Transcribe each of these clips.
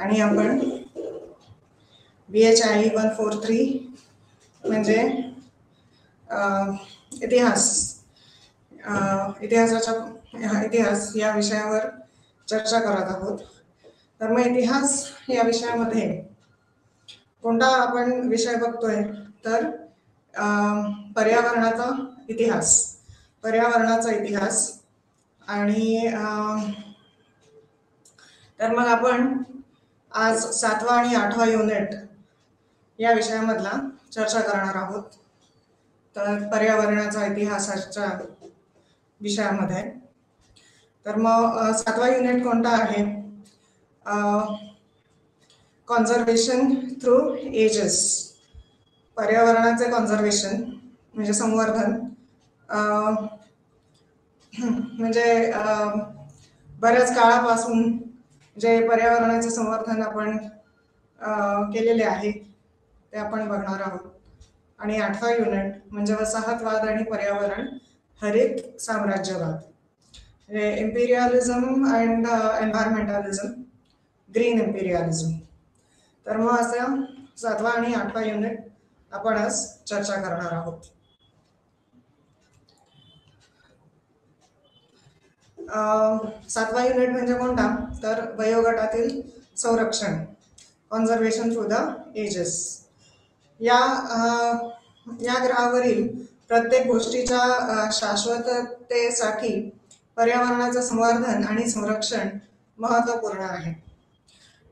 आणि आपण BHI 143 म्हणजे इतिहास या विषयावर चर्चा करत आहोत. तर मग इतिहास या विषयामध्ये कोणता आपण विषय बघतोय तर पर्यावरणाचा इतिहास आणि तर मग आपण आज 7वा आणि 8वा युनिट या विषयामधला चर्चा करणार आहोत. तर पर्यावरणाचा इतिहासाच्या विषयामध्ये तर मग 7वा युनिट कोणता आहे? Conservation through ages. पर्यावरणाचे कॉन्झर्वेशन म्हणजे संवर्धन, म्हणजे बऱ्याच काळापासून जे पर्यावरणाचे संवर्धन आपण केलेले आहे ते आपण बघणार आहोत. आणि 8वा युनिट म्हणजे वसाहतवाद आणि पर्यावरण हरित साम्राज्यवाद, म्हणजे इम्पिरियलिझम अँड एन्व्हायरमेंटलिझम, ग्रीन इम्पिरियलिझम. तर मग असं 7वा आणि 8वा युनिट आपण आज चर्चा करणार आहोत. 7वा युनिट म्हणजे कोणता तर वयोगटातील संरक्षण, कॉन्झर्वेशन थ्रू द एजेस. या ग्रहावरील प्रत्येक गोष्टीच्या शाश्वततेसाठी पर्यावरणाचं संवर्धन आणि संरक्षण महत्त्वपूर्ण आहे.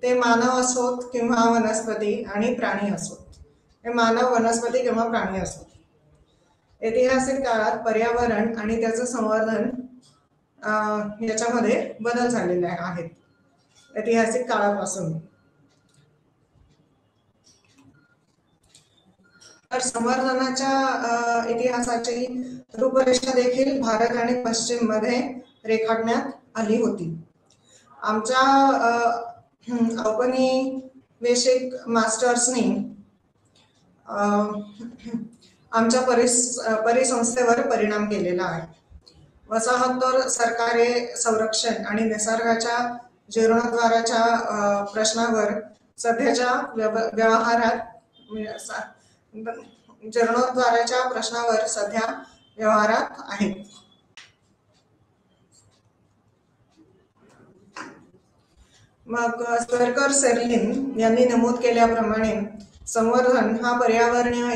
ते मानव असोत किंवा वनस्पती आणि प्राणी असोत, हे मानव, वनस्पती किंवा प्राणी असोत. ऐतिहासिक काळात पर्यावरण आणि त्याचं संवर्धन याच्यामध्ये बदल झालेले आहेत ऐतिहासिक काळापासून. तर संवर्धनाच्या इतिहासाची रूपरेषा देखील भारत आणि पश्चिम मध्ये रेखाटण्यात आली होती. आमच्या औपनिवेशिक मास्टर्सनी आमच्या परिसंस्थेवर परिणाम केलेला आहे. वसाहतोत्तर सरकारे संरक्षण आणि निसर्गाच्या जीर्णोद्धाराच्या प्रश्नावर सध्याच्या व्यवहारात आहेत. मग स्वर्कर सेर्लिन यांनी नमूद केल्याप्रमाणे संवर्धन हा पर्यावरणीय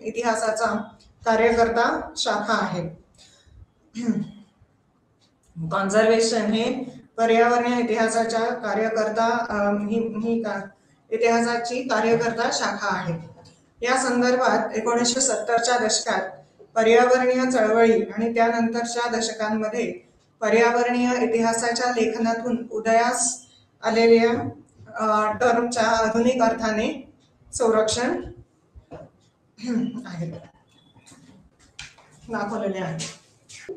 इतिहासाचा कार्यकर्ता शाखा आहे. कॉन्झर्वेशन हे पर्यावरणीय इतिहासाच्या इतिहासाची कार्यकर्ता शाखा आहे. या संदर्भात 1970च्या दशकात पर्यावरणीय चळवळी आणि त्यानंतरच्या दशकांमध्ये पर्यावरणीय इतिहासाच्या लेखनातून उदयास आलेल्या टर्मच्या आधुनिक अर्थाने संरक्षण आहे दाखवलेले आहे.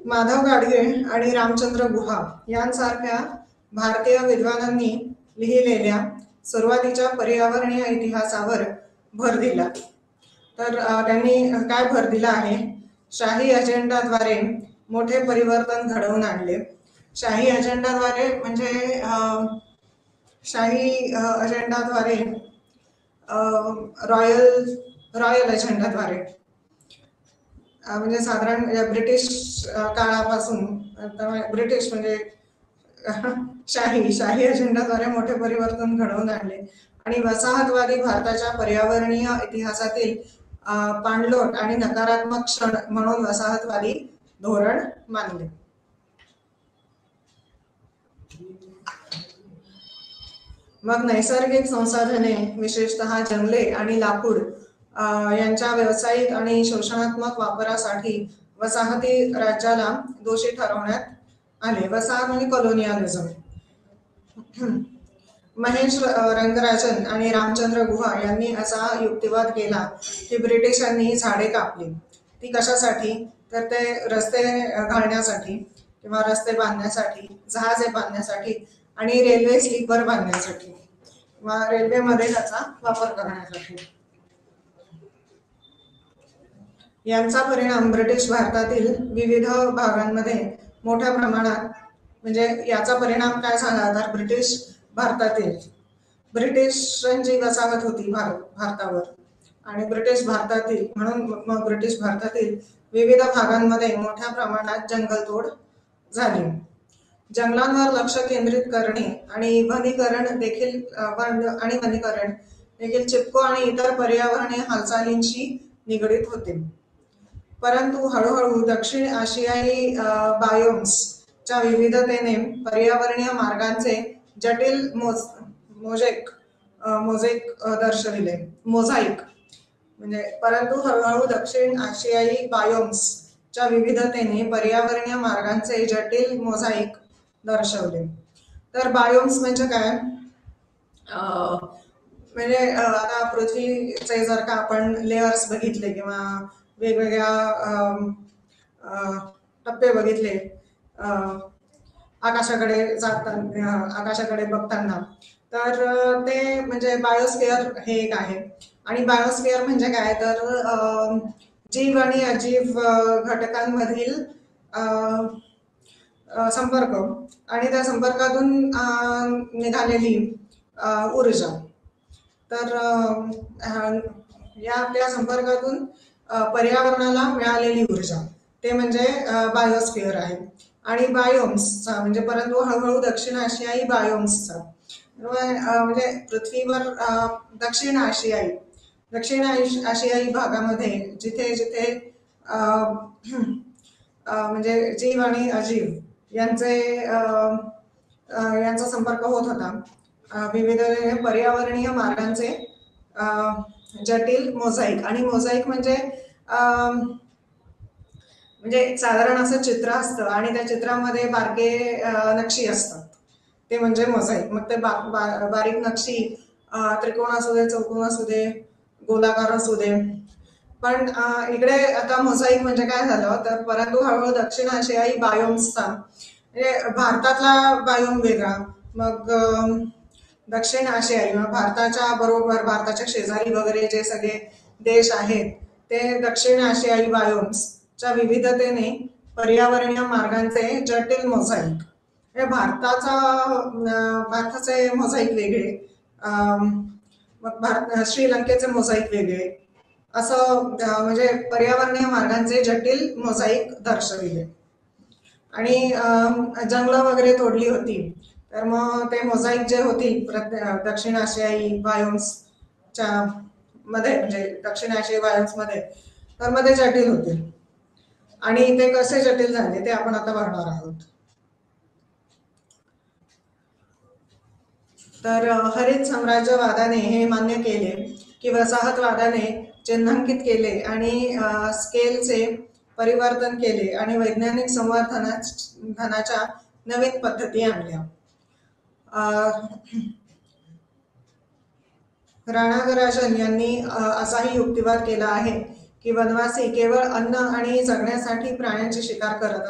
माधव गाडगे आणि रामचंद्र गुहा यांसारख्या भारतीय विद्वानांनी लिहिलेल्या सुरुवातीच्या पर्यावरणीय इतिहासावर भर दिला. तर त्यांनी काय भर दिला आहे? शाही अजेंडाद्वारे मोठे परिवर्तन घडवून आणले. शाही अजेंडाद्वारे म्हणजे रॉयल अजेंडाद्वारे म्हणजे साधारण ब्रिटिश काळापासून, ब्रिटिश म्हणजे शाही अजेंडाद्वारे मोठे परिवर्तन घडवून आणले आणि वसाहतवादी भारताच्या पर्यावरणीय इतिहासातील पाणलोट आणि नकारात्मक क्षण म्हणून वसाहतवादी धोरण मानले. मग नैसर्गिक संसाधने, विशेषतः जंगले आणि लाकूड यांच्या व्यावसायिक आणि शोषणात्मक वापरासाठी वसाहती राज्याला दोषी ठरवण्यात आले. वसाहत म्हणजे कॉलोनियलिझम. महेश रंगराजन आणि रामचंद्र गुहा यांनी असा युक्तिवाद केला की ब्रिटिशांनी झाडे कापली. ती कशासाठी? तर ते रस्ते घालण्यासाठी किंवा रस्ते बांधण्यासाठी, जहाजे बांधण्यासाठी आणि रेल्वे स्लीपर बांधण्यासाठी किंवा रेल्वेमध्ये त्याचा वापर करण्यासाठी. यांचा परिणाम ब्रिटिश भारतातील विविध भागांमध्ये मोठ्या प्रमाणात, म्हणजे याचा परिणाम काय झाला तर ब्रिटिश भारतातील ब्रिटिशांची वसाहत होती भारतावर आणि ब्रिटिश भारतातील म्हणून मग ब्रिटिश भारतातील विविध भागांमध्ये मोठ्या प्रमाणात जंगलतोड झाली. जंगलांवर लक्ष केंद्रित करणे आणि वनीकरण देखील चिपको आणि इतर पर्यावरणीय हालचालींशी निगडीत होते. परंतु हळूहळू दक्षिण आशियाई बायोम्सच्या विविधतेने पर्यावरणीय मार्गांचे जटिल मोझाईक दर्शविले. परंतु हळूहळू दक्षिण आशियाई बायोम्सच्या विविधतेने पर्यावरणीय मार्गांचे जटिल मोझाईक दर्शवले. तर बायोम्स म्हणजे काय? म्हणजे आता पृथ्वीचे जर का आपण लेयर्स बघितले किंवा वेगवेगळ्या टप्पे बघितले आकाशाकडे बघताना, तर ते म्हणजे बायोस्फिअर हे एक आहे. आणि बायोस्फिअर म्हणजे काय? तर जीव आणि अजीव घटकांमधील संपर्क आणि त्या संपर्कातून निघालेली ऊर्जा. तर या संपर्कातून पर्यावरणाला मिळालेली ऊर्जा ते म्हणजे बायोस्फिअर आहे. आणि बायोम्सचा म्हणजे परंतु हळूहळू दक्षिण आशियाई बायोम्सचा म्हणजे पृथ्वीवर दक्षिण आशियाई भागामध्ये जिथे जिथे म्हणजे जीव आणि अजीव यांचा संपर्क होत होता, विविध पर्यावरणीय मार्गांचे जटिल मोझाईक. आणि मोझाईक म्हणजे एक साधारण असं चित्र असतं आणि त्या चित्रामध्ये बारके नक्षी असतात, ते म्हणजे मोझाईक. मग ते बारीक नक्षी त्रिकोण असू दे, चौकोन असू दे, गोलाकार असू दे. पण इकडे आता मोझाईक म्हणजे काय झालं, तर परंतु हळूहळू दक्षिण आशियाई बायोम्सचा म्हणजे भारतातला बायोम वेगळा, मग दक्षिण आशियाई भारताच्या शेजारी वगैरे जे सगळे देश आहेत ते दक्षिण आशियाई बायोम्सच्या विविधतेने पर्यावरणीय मार्गांचे जटिल मोझाईक. भारताचे मोझाईक वेगळे, मग श्रीलंकेचे मोझाईक वेगळे, असं म्हणजे पर्यावरणीय मार्गांचे जटिल मोझाईक दर्शविले. आणि जंगलं वगैरे तोडली होती, तर मग ते मोझाईक जे होतील दक्षिण आशियाई बायोम्सच्या मध्ये म्हणजे दक्षिण आशियाई बायोम्स मध्ये, तर मध्ये जटिल होतील. आणि ते कसे जटिल झाले ते आपण आता बघणार आहोत. तर हरित साम्राज्यवादाने हे मान्य केले की वसाहतवादाने चिन्हांकित केले आणि स्केलचे परिवर्तन केले आणि वैज्ञानिक संवर्धनाच्या नवीन पद्धती आणल्या. राणागराजन यांनी असाही युक्तिवाद केला आहे की वनवासी केवळ अन्न आणि जगण्यासाठी प्राण्यांची शिकार करत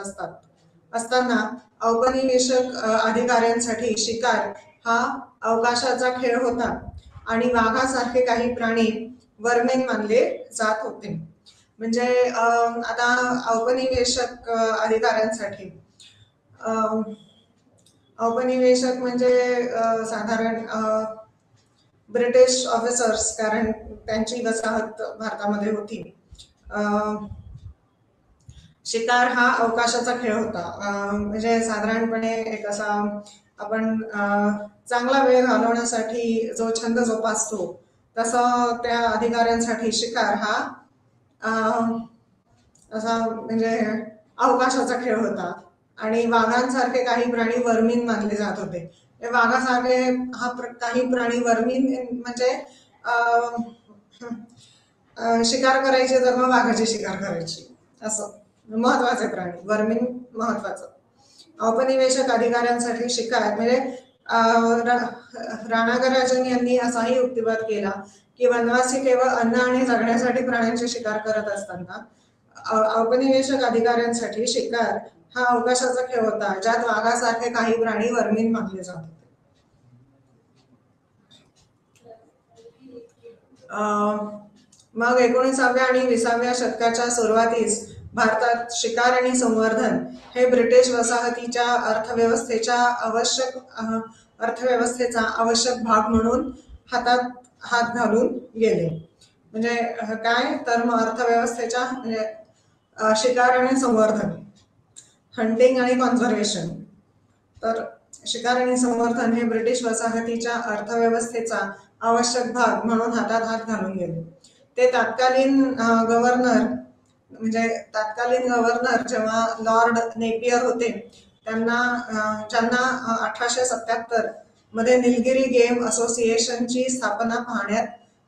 असताना औपनिवेशिक अधिकाऱ्यांसाठी शिकार हा अवकाशाचा खेळ होता आणि वाघासारखे काही प्राणी वर्मीन मानले जात होते. म्हणजे आता औपनिवेशक अधिकाऱ्यांसाठी औपनिवेशक म्हणजे साधारण ब्रिटिश ऑफिसर्स, कारण त्यांची वसाहत भारतामध्ये होती. शिकार हा अवकाशाचा खेळ होता. म्हणजे साधारणपणे एक असा आपण चांगला वेळ घालवण्यासाठी जो छंद जोपासतो, तसं त्या अधिकाऱ्यांसाठी शिकार हा असा म्हणजे अवकाशाचा खेळ होता. आणि वाघांसारखे काही प्राणी वर्मीन मानले जात होते. वाघासारखे काही प्राणी वर्मीन म्हणजे शिकार करायचे, तर मग वाघाची शिकार करायची, असं महत्वाचे प्राणी. वर्मीन महत्वाचं. औपनिवेशक अधिकाऱ्यांसाठी शिकार म्हणजे राणागराजन यांनी असाही युक्तिवाद केला की वनवासी केवळ अन्न आणि जगण्यासाठी प्राण्यांची शिकार करत असताना औपनिवेशक अधिकाऱ्यांसाठी शिकार हा अवकाशाचा खेळ होता, ज्यात वाघासारखे काही प्राणी वर्मीन मानले जात होते. मग 19व्या आणि 20व्या शतकाच्या सुरुवातीस भारतात शिकार आणि संवर्धन हे ब्रिटिश वसाहतीच्या अर्थव्यवस्थेच्या आवश्यक अर्थव्यवस्थेचा आवश्यक भाग म्हणून हातात हात घालून गेले. म्हणजे काय तर मग अर्थव्यवस्थेच्या म्हणजे शिकार आणि संवर्धन, हंटिंग आणि कॉन्झर्वेशन. तर शिकार आणि संवर्धन हे ब्रिटिश वसाहतीच्या अर्थव्यवस्थेचा आवश्यक भाग म्हणून हातात हात घालून गेले. ते तत्कालीन गव्हर्नर म्हणजे तत्कालीन गव्हर्नर जेव्हा लॉर्ड नेपियर होते त्यांना ज्यांना 1877 मध्ये निलगिरी गेम असोसिएशनची स्थापना पाहण्यात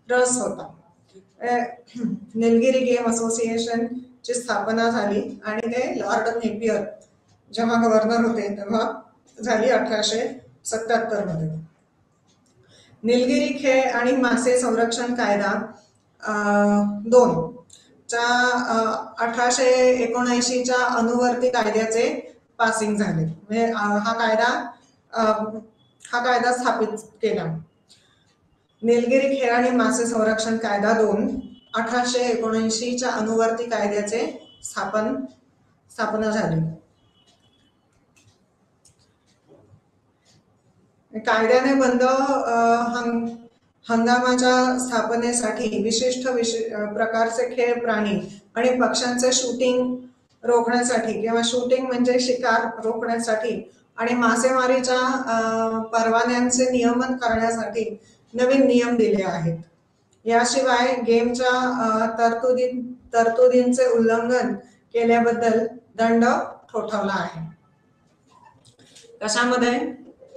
रस होता. निलगिरी गेम असोसिएशन ची स्थापना झाली आणि ते लॉर्ड नेपियर जेव्हा गव्हर्नर होते तेव्हा झाली 1877 मध्ये. निलगिरी खेळ आणि मासे संरक्षण कायदा 2 च्या 1879च्या अनुवर्ती कायद्याचे पासिंग झाले. म्हणजे हा कायदा स्थापित केला. निलगिरी खेळ आणि मासे संरक्षण कायदा 2 1879च्या अनुवर्ती कायद्याचे स्थापना झाली. कायद्याने बंद हंगामाच्या स्थापनेसाठी विशिष्ट प्रकारचे खेळ प्राणी आणि पक्ष्यांचे शूटिंग रोखण्यासाठी किंवा शूटिंग म्हणजे शिकार रोखण्यासाठी आणि मासेमारीच्या परवान्यांचे नियमन करण्यासाठी नवीन नियम दिले आहेत. याशिवाय गेमच्या तरतुदींचे उल्लंघन केल्याबद्दल दंड ठोठावला आहे. कशामध्ये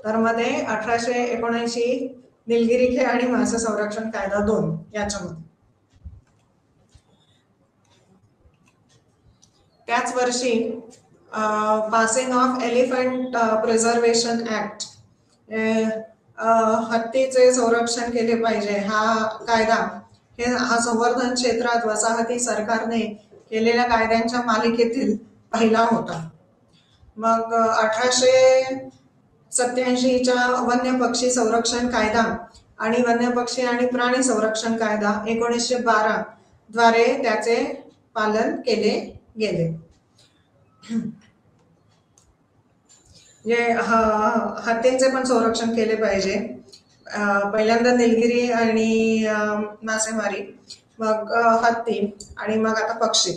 तर मध्ये 1879 निलगिरी खेळ आणि मासे संरक्षण कायदा 2 याच्यामध्ये. त्याच वर्षी passing of elephant preservation act, हत्तीचे संरक्षण केले पाहिजे हा कायदा हा संवर्धन क्षेत्रात वसाहती सरकारने केलेल्या कायद्यांच्या मालिकेतील पहिला होता. मग 1887च्या वन्य पक्षी संरक्षण कायदा आणि वन्य पक्षी आणि प्राणी संरक्षण कायदा 1912 द्वारे त्याचे पालन केले गेले. हत्तींचे पण संरक्षण केले पाहिजे. पहिल्यांदा निलगिरी आणि मासेमारी, मग हत्ती आणि मग आता पक्षी,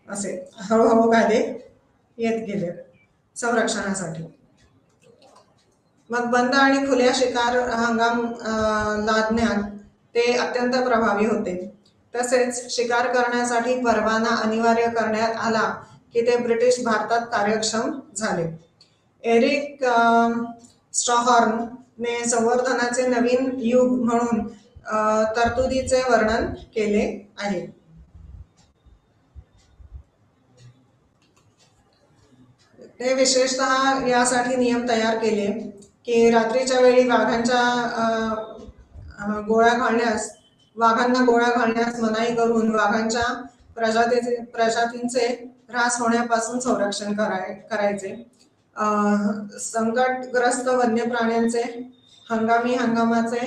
असे हळूहळू कायदे येत गेले संरक्षणासाठी. मग बंद आणि खुल्या शिकार हंगाम लादण्यात ते अत्यंत प्रभावी होते. तसेच शिकार करण्यासाठी परवाना अनिवार्य करण्यात आला की ते ब्रिटिश भारतात कार्यक्षम झाले. एरिक स्ट्रॉहॉर्न ने संवर्धनाचे नवीन युग म्हणून तरतुदीचे वर्णन केले आहे. ते विशेषतः यासाठी नियम तयार केले की रात्रीच्या वेळी वाघांना गोळ्या घालण्यास मनाई करून वाघांच्या प्रजातींचे ऱ्हास होण्यापासून संरक्षण करायचे. संकटग्रस्त वन्य प्राण्यांचे हंगामाचे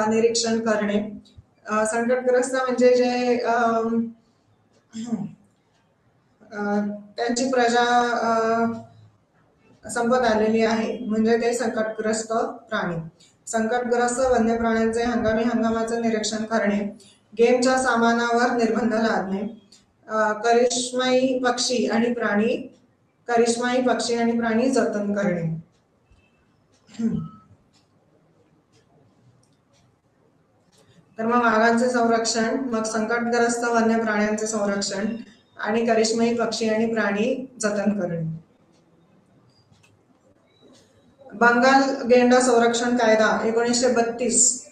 निरीक्षण करणे. संकटग्रस्त म्हणजे जे त्यांची प्रजा संपत आलेली आहे म्हणजे ते संकटग्रस्त प्राणी. संकटग्रस्त वन्य प्राण्यांचे हंगामाचे निरीक्षण करणे. गेमच्या सामानावर निर्बंध लादणे. करिश्माई पक्षी आणि प्राणी जतन करणे. तर मग वाघांचे संरक्षण, मग संकटग्रस्त वन्य प्राण्यांचे संरक्षण आणि करिश्माई पक्षी आणि प्राणी जतन करणे. बंगाल गेंडा संरक्षण कायदा 1932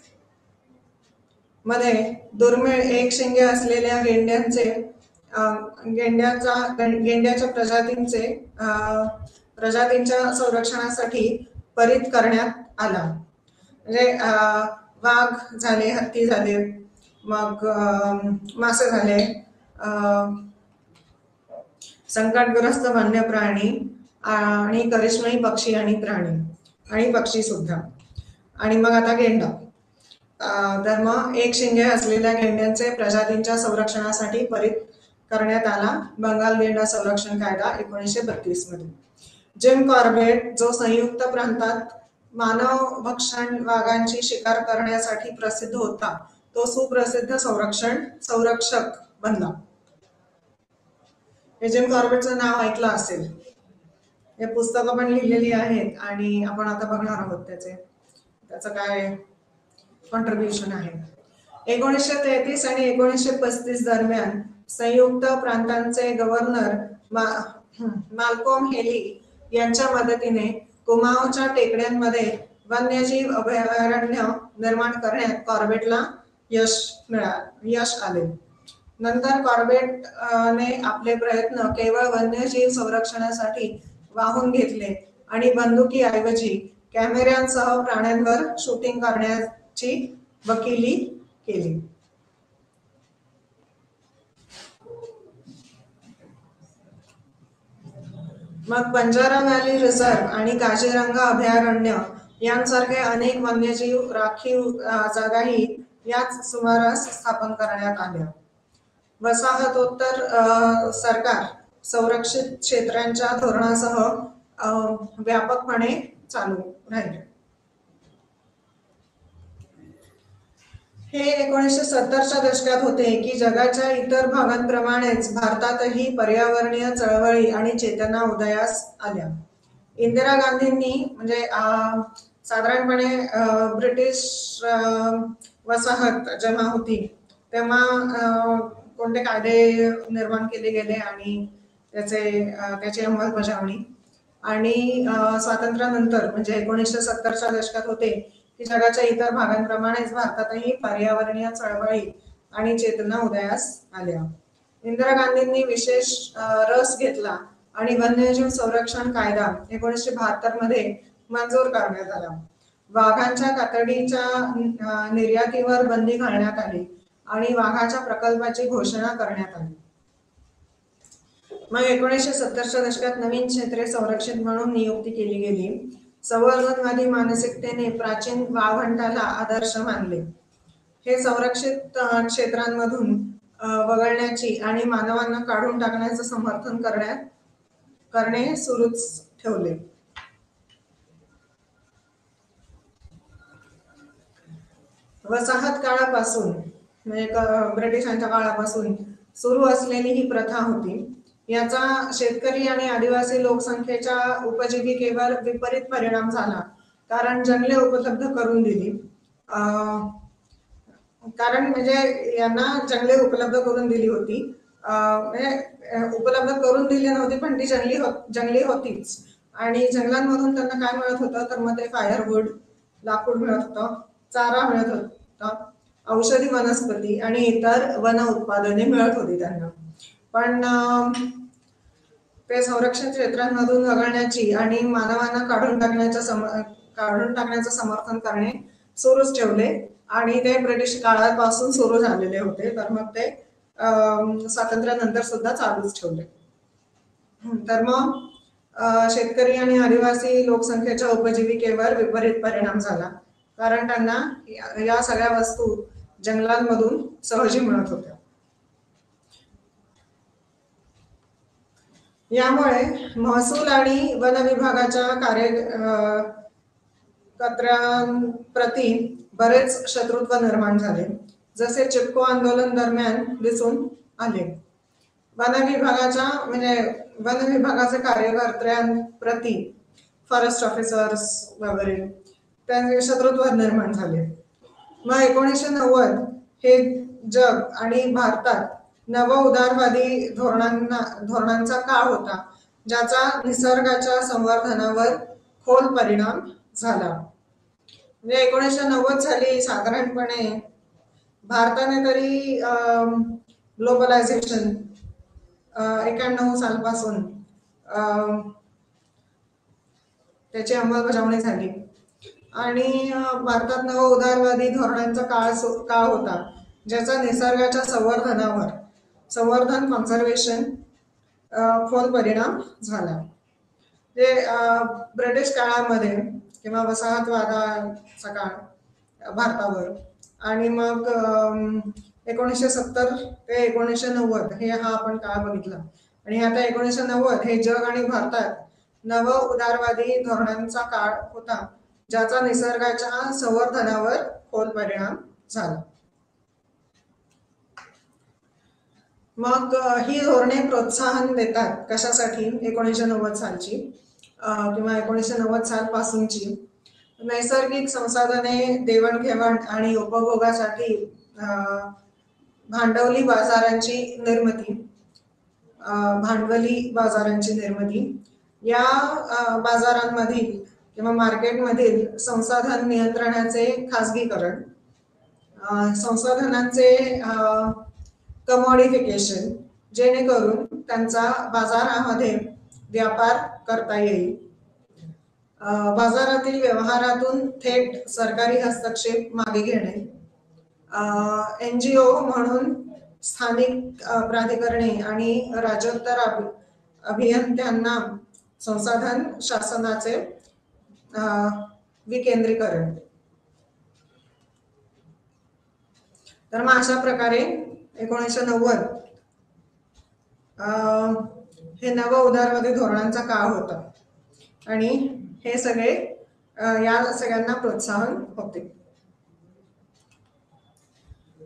मध्ये दुर्मिळ एक शिंगे असलेल्या गेंड्याच्या प्रजातींच्या संरक्षणासाठी परित करण्यात आला. म्हणजे वाघ झाले, हत्ती झाले, मग मासे झाले, संकटग्रस्त वन्य प्राणी आणि करिश्माई पक्षी आणि प्राणी आणि पक्षी सुद्धा. आणि मग आता गेंडा. तर मग एक शिंगे असलेल्या गेंड्यांचे प्रजातींच्या संरक्षणासाठी परित करण्यात आला बंगाल गेंडा संरक्षण कायदा 1932 मध्ये. जिम कॉर्बेट जो संयुक्त प्रांतात मानव भक्षण वाघांची शिकार करण्यासाठी प्रसिद्ध होता तो सुप्रसिद्ध संरक्षक बनला. एजन कॉर्बेटचं नाव ऐकलं असेल. हे पुस्तकं पण लिहिलेली आहेत आणि आपण आता बघणार आहोत त्याचं काय कॉन्ट्रीब्युशन आहे. 1933 आणि 1935 दरम्यान संयुक्त प्रांतांचे गव्हर्नर माल्कोम हेली यांच्या मदतीने कुमाऊच्या टेकड्यांमध्ये वन्यजीव अभयारण्य निर्माण करण्यात कॉर्बेटला यश आले. नंतर कॉर्बेटने आपले प्रयत्न केवळ वन्यजीव संरक्षणासाठी वाहून घेतले आणि बंदुकीऐवजी कॅमेऱ्यांसह प्राण्यांवर शूटिंग करण्याची वकिली केली. मग बंजारा व्हॅली रिझर्व आणि काझीरंगा अभयारण्य यांसारखे अनेक वन्यजीव राखीव जागाही याच सुमारास स्थापन करण्यात आल्या. वसाहतोत्तर सरकार संरक्षित क्षेत्रांच्या धोरणासह व्यापकपणे चालू राहिले. हे 1970च्या दशकात होते की जगाच्या इतर भागांप्रमाणेच भारतातही पर्यावरणीय चळवळी आणि चेतना उदयास आल्या. इंदिरा गांधींनी म्हणजे साधारणपणे ब्रिटिश वसाहत जेव्हा होती तेव्हा कोणते कायदे निर्माण केले गेले आणि त्याची अंमलबजावणी आणि स्वातंत्र्यानंतर म्हणजे 1970च्या दशकात होते की जगाच्या इतर भागांप्रमाणेच भारतातही पर्यावरणीय चळवळी आणि चेतना उदयास आल्या. इंदिरा गांधींनी विशेष रस घेतला आणि वन्यजीव संरक्षण कायदा 1972 मध्ये मंजूर करण्यात आला. वाघांच्या कातडीच्या निर्यातीवर बंदी घालण्यात आली आणि वाघाच्या प्रकल्पाची घोषणा करण्यात आली. मग 1970च्या दशकात नवीन क्षेत्रे संरक्षित म्हणून नियुक्ती केली गेली. संवर्धनवादी मानसिकतेने प्राचीन वाळवंटाला आदर्श मानले. हे संरक्षित क्षेत्रांमधून वगळण्याची आणि मानवांना काढून टाकण्याचं समर्थन करणे सुरूच ठेवले. वसाहत काळापासून म्हणजे ब्रिटिशांच्या काळापासून सुरू असलेली ही प्रथा होती. याचा शेतकरी आणि आदिवासी लोकसंख्येच्या उपजीविकेवर विपरीत परिणाम झाला कारण जंगले उपलब्ध करून दिली. कारण म्हणजे यांना जंगले उपलब्ध करून दिली होती, म्हणजे उपलब्ध करून दिली नव्हती पण ती जंगली होतीच आणि जंगलांमधून त्यांना काय मिळत होतं तर मग ते फायरवूड लाकूड मिळत होतं, चारा मिळत होता, औषधी वनस्पती आणि इतर वन उत्पादने मिळत होती त्यांना. पण ते संरक्षण क्षेत्रांमधून वगळण्याची आणि मानवांना काढून टाकण्याचं समर्थन करणे सुरूच ठेवले आणि ते ब्रिटिश काळापासून सुरू झालेले होते. तर मग ते स्वातंत्र्यानंतर सुद्धा चालूच ठेवले. तर मग शेतकरी आणि आदिवासी लोकसंख्येच्या उपजीविकेवर विपरीत परिणाम झाला कारण त्यांना या सगळ्या वस्तू जंगलांमधून सहजी मिळत होत्या. यामुळे महसूल आणि वन विभागाच्या कार्यकर्त्यांप्रती बरेच शत्रुत्व निर्माण झाले, जसे चिपको आंदोलन दरम्यान दिसून आले. वन विभागाच्या कार्यकर्त्यांप्रती फॉरेस्ट ऑफिसर्स वगैरे त्यांचे शत्रुत्व निर्माण झाले. मग 1990 हे जग आणि भारतात नव उदारवादी धोरणांचा काळ होता ज्याचा निसर्गाच्या संवर्धनावर खोल परिणाम झाला. म्हणजे 1990 साली साधारणपणे भारताने तरी ग्लोबलायझेशन 91 सालपासून त्याची अंमलबजावणी झाली आणि भारतात नव उदारवादी धोरणांचा काळ होता ज्याचा निसर्गाच्या संवर्धन कॉन्झर्वेशन खोल परिणाम झाला. जे ब्रिटिश काळामध्ये किंवा वसाहतवादाचा काळ भारतावर आणि मग 1970 ते 1990 हे हा आपण काळ बघितला आणि आता 1990 हे जग आणि भारतात नव उदारवादी धोरणांचा काळ होता ज्याचा निसर्गाच्या संवर्धनावर खोल परिणाम झाला. मग ही धोरणे प्रोत्साहन देतात कशासाठी? 1990 सालची किंवा 1990 साल पासूनची नैसर्गिक संसाधने देवाणघेवाण आणि उपभोगासाठी भांडवली बाजारांची निर्मिती, या बाजारांमधील किंवा मार्केटमधील संसाधन नियंत्रणाचे खासगीकरण, संसाधनांचे कमोडिफिकेशन, जेणेकरून त्यांचा बाजारामध्ये व्यापार करता येईल, बाजारातील व्यवहारातून थेट सरकारी हस्तक्षेप मागे घेणे, NGO म्हणून स्थानिक प्राधिकरणे आणि राज्योत्तर अभियंत्यांना संसाधन शासनाचे विकेंद्रीकरण. तर मग अशा प्रकारे 1990 हे नव उदारवादी धोरणांचा काळ होता आणि हे सगळे या सगळ्यांना प्रोत्साहन होते.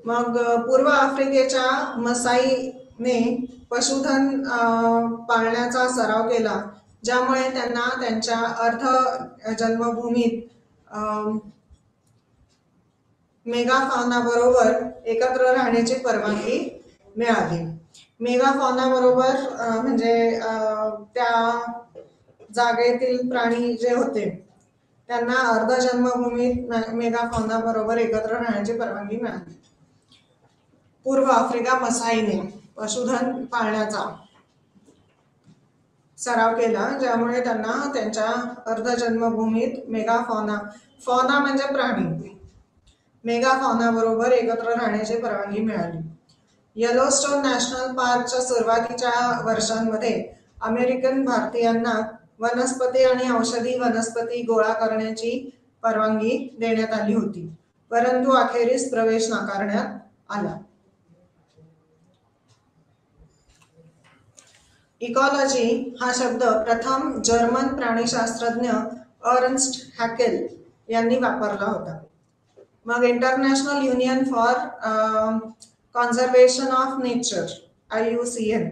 मग पूर्व आफ्रिकेच्या मसाईने पशुधन पाळण्याचा सराव केला, ज्यामुळे त्यांना त्यांच्या अर्ध जन्मभूमीत मेगाफॉना बरोबर एकत्र राहण्याची परवानगी मिळाली. मेगाफॉना बरोबर म्हणजे त्या जागेतील प्राणी जे होते त्यांना अर्ध जन्मभूमीत मेगाफॉना बरोबर एकत्र राहण्याची परवानगी मिळाली. पूर्व आफ्रिका मसाईने पशुधन पाळण्याचा सराव केला, ज्यामुळे त्यांना त्यांच्या अर्ध जन्मभूमीत फॉना म्हणजे प्राणी, मेगाफॉना बरोबर एकत्र राहण्याची परवानगी मिळाली. येलोस्टोन नॅशनल पार्कच्या सुरुवातीच्या वर्षांमध्ये अमेरिकन भारतीयांना वनस्पती आणि औषधी वनस्पती गोळा करण्याची परवानगी देण्यात आली होती, परंतु अखेरीस प्रवेश नाकारण्यात आला. इकॉलॉजी हा शब्द प्रथम जर्मन प्राणीशास्त्रज्ञ अर्न्स्ट हॅकेल यांनी वापरला होता. मग international union for conservation of nature IUCN,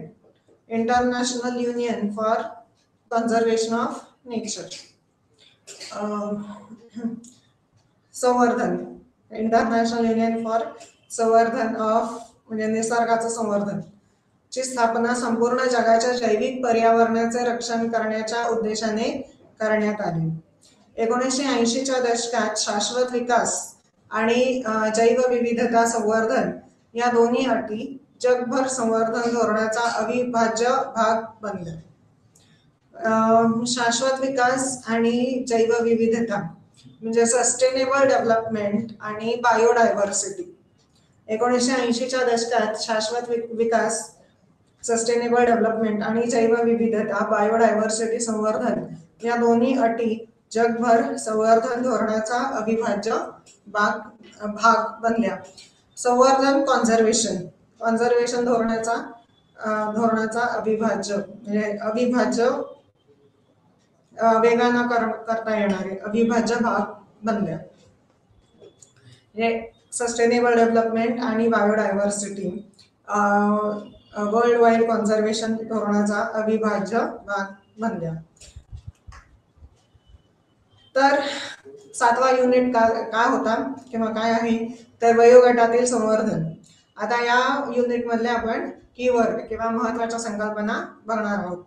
international union for conservation of nature, संवर्धन, इंटरनॅशनल युनियन फॉर संवर्धन ऑफ म्हणजे निसर्गाचं संवर्धन ची स्थापना संपूर्ण जगाच्या जैविक पर्यावरणाचे रक्षण करण्याच्या उद्देशाने करण्यात आली. 1980च्या दशकात शाश्वत विकास आणि जैवविविधता संवर्धन या दोन्ही अटी जगभर संवर्धन धोरणाचा अविभाज्य भाग बनल्या. शाश्वत विकास आणि जैवविविधता म्हणजे सस्टेनेबल डेव्हलपमेंट आणि बायोडायव्हर्सिटी. 1980च्या दशकात शाश्वत विकास, सस्टेनेबल डेव्हलपमेंट आणि जैवविविधता बायोडायव्हर्सिटी संवर्धन या दोन्ही अटी जगभर संवर्धन धोरणाचा अविभाज्य भाग बनल्या. संवर्धन कॉन्झर्वेशन धोरणाचा अविभाज्य वेगानं करता येणारे अविभाज्य भाग बनल्या. सस्टेनेबल डेव्हलपमेंट आणि बायोडायव्हर्सिटी वर्ल्ड वाईड कॉन्झर्वेशन धोरणाचा अविभाज्य भाग बनल्या. तर 7वा युनिट काय होता किंवा काय आहे तर वयोगटातील संवर्धन. आता या युनिट मधले आपण कीवर्ड किंवा महत्वाच्या संकल्पना बघणार आहोत.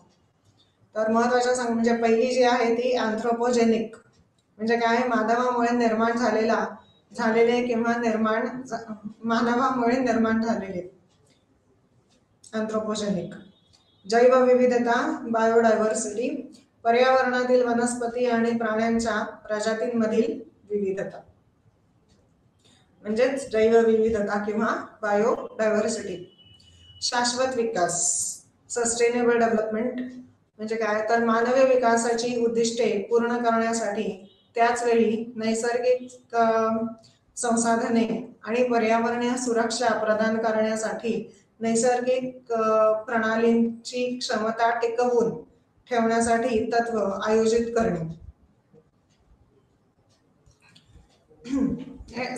तर महत्वाच्या म्हणजे पहिली जी आहे ती अँथ्रोपोजेनिक म्हणजे काय? मानवामुळे निर्माण झालेले किंवा मानवामुळे निर्माण झालेले. अँथ्रोपोजेनिक. जैवविविधता बायोडायव्हर्सिटी पर्यावरणातील वनस्पती आणि प्राण्यांच्या प्रजातींमधील विविधता म्हणजेच जैवविविधता किंवा बायोडायव्हर्सिटी. शाश्वत विकास सस्टेनेबल डेव्हलपमेंट म्हणजे काय तर मानवी विकासाची उद्दिष्टे पूर्ण करण्यासाठी त्याच वेळी नैसर्गिक संसाधने आणि पर्यावरणीय सुरक्षा प्रदान करण्यासाठी नैसर्गिक प्रणालींची क्षमता टिकवून ठेवण्यासाठी तत्व आयोजित करणे.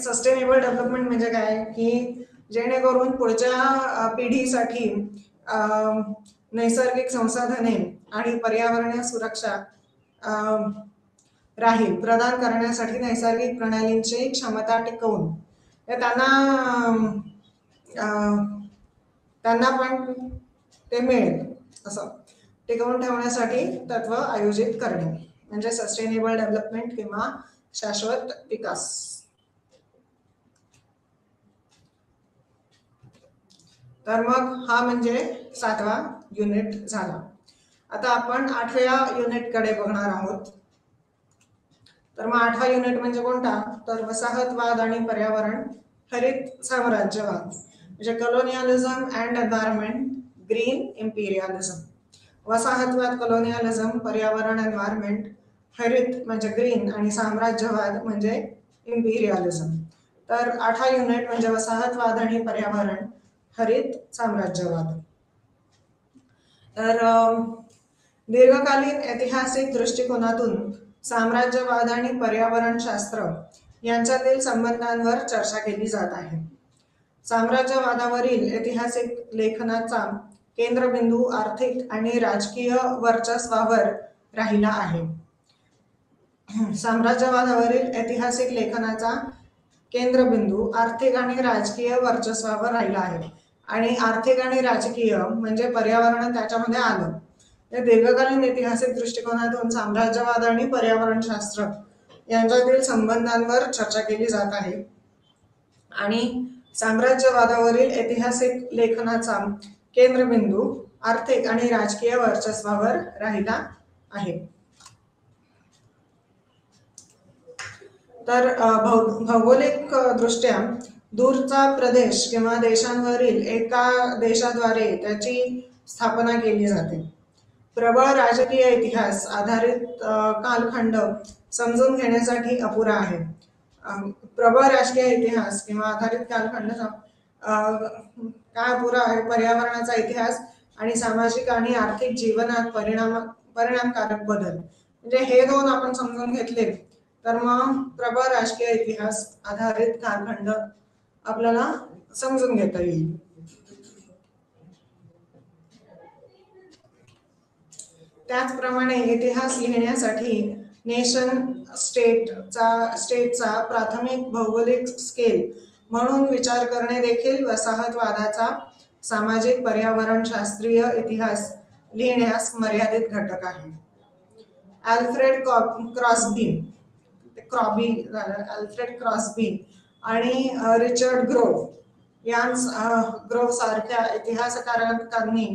सस्टेनेबल डेव्हलपमेंट म्हणजे काय की जेणेकरून पुढच्या पिढीसाठी नैसर्गिक संसाधने आणि पर्यावरणीय सुरक्षा राहील प्रदान करण्यासाठी नैसर्गिक प्रणालींची क्षमता टिकवून त्यांना पण ते मिळेल असं टिकवून ठेवण्यासाठी तत्व आयोजित करणे म्हणजे सस्टेनेबल डेव्हलपमेंट किंवा शाश्वत विकास. तर मग हा म्हणजे 7वा युनिट झाला. आता आपण 8व्या युनिटकडे बघणार आहोत. तर मग 8वा युनिट म्हणजे कोणता तर वसाहतवाद आणि पर्यावरण हरित साम्राज्यवाद म्हणजे कॉलोनियलिझम अँड एन्व्हायरमेंट ग्रीन इम्पिरियलिझम. वसाहतवाद कॉलोनियलिझम पर्यावरण एन्व्हायरमेंट हरित म्हणजे ग्रीन आणि साम्राज्यवाद म्हणजे इम्पिरियलिझम. तर 8वा युनिट म्हणजे वसाहतवाद आणि पर्यावरण हरित साम्राज्यवाद. तर दीर्घकालीन ऐतिहासिक दृष्टिकोनातून साम्राज्यवाद आणि पर्यावरण शास्त्र यांच्यातील संबंधांवर चर्चा केली जात आहे. साम्राज्यवादावरील ऐतिहासिक लेखनाचा केंद्रबिंदू आर्थिक आणि राजकीय वर्चस्वावर राहिला आहे. साम्राज्यवादावरील ऐतिहासिक लेखनाचा केंद्रबिंदू आर्थिक आणि राजकीय वर्चस्वावर राहिला आहे आणि आर्थिक आणि राजकीय म्हणजे पर्यावरण त्याच्यामध्ये आलं. दीर्घकालीन ऐतिहासिक दृष्टिकोनातून साम्राज्यवाद आणि पर्यावरण शास्त्र यांच्यातील संबंधांवर चर्चा केली जात आहे आणि साम्राज्यवादावरील ऐतिहासिक लेखनाचा केंद्रबिंदू आर्थिक आणि राजकीय वर्चस्वावर राहिला आहे. तर भौगोलिक दृष्ट्या दूरचा प्रदेश किंवा देशांवरील एका देशाद्वारे त्याची स्थापना केली जाते. प्रबळ राजकीय इतिहास आधारित कालखंड समजून घेण्यासाठी अपुरा आहे. प्रबळ राजकीय इतिहास किंवा आधारित कालखंड काय अपुरा आहे पर्यावरणाचा इतिहास आणि सामाजिक आणि आर्थिक जीवनात परिणामकारक बदल म्हणजे हे दोन आपण समजून घेतले तर मग प्रबळ राजकीय इतिहास आधारित कालखंड आपल्याला समजून घेता येईल. त्याचप्रमाणे इतिहास लिहिण्यासाठी नेशन स्टेटचा प्राथमिक भौगोलिक स्केल म्हणून विचार करणे देखील वसाहतवादाचा सामाजिक पर्यावरण शास्त्रीय इतिहास लिहिण्यास मर्यादित घटक आहे. अल्फ्रेड क्रॉस्बी आणि रिचर्ड ग्रोव्ह सारख्या इतिहासकारांनी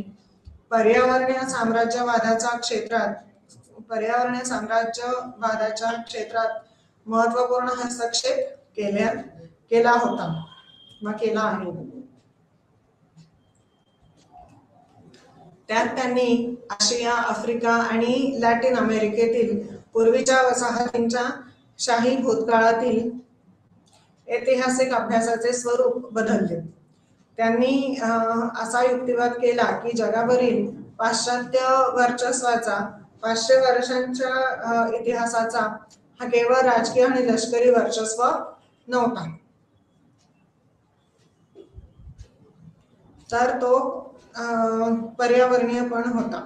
पर्यावरणीय साम्राज्यवादाच्या क्षेत्रात महत्वपूर्ण हस्तक्षेप केला आहे. त्यात त्यांनी आशिया, आफ्रिका आणि लॅटिन अमेरिकेतील पूर्वीच्या वसाहतींच्या शाही भूतकाळातील ऐतिहासिक अभ्यासाचे स्वरूप बदलले. त्यांनी असा युक्तिवाद केला की जगावरील पाश्चात्य वर्चस्वाचा 500 वर्षांच्या इतिहासाचा हा केवळ राजकीय आणि लष्करी वर्चस्व नव्हता, तर तो पर्यावरणीय पण होता.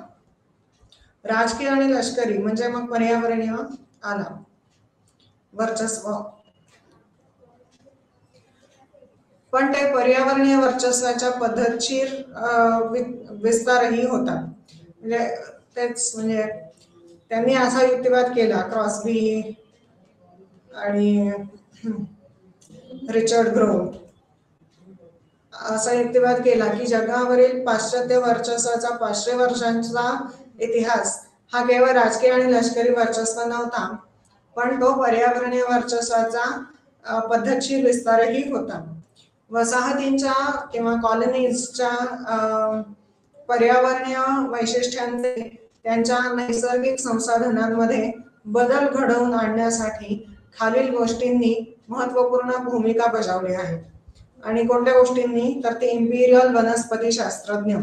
राजकीय आणि लष्करी म्हणजे मग पर्यावरणीय आला वर्चस्व. पण ते पर्यावरणीय वर्चस्वाच्या पद्धतशीर विस्तारही होता. म्हणजे त्यांनी असा युक्तिवाद केला क्रॉस्बी आणि रिचर्ड ग्रोव्ह असा युक्तिवाद केला की जगावरील पाश्चात्य वर्चस्वाचा 500 वर्षांचा इतिहास हा केवळ राजकीय आणि लष्करी वर्चस्व नव्हता, पण तो पर्यावरणीय वर्चस्वाचा पद्धतशीर विस्तारही होता. वसाहतींच्या किंवा कॉलनीजच्या पर्यावरणीय वैशिष्ट्यांचे त्यांच्या नैसर्गिक संसाधनांमध्ये बदल घडवून आणण्यासाठी खालील गोष्टींनी महत्वपूर्ण भूमिका बजावली आहे. आणि कोणत्या गोष्टींनी तर ते इम्पिरियल वनस्पती शास्त्रज्ञ,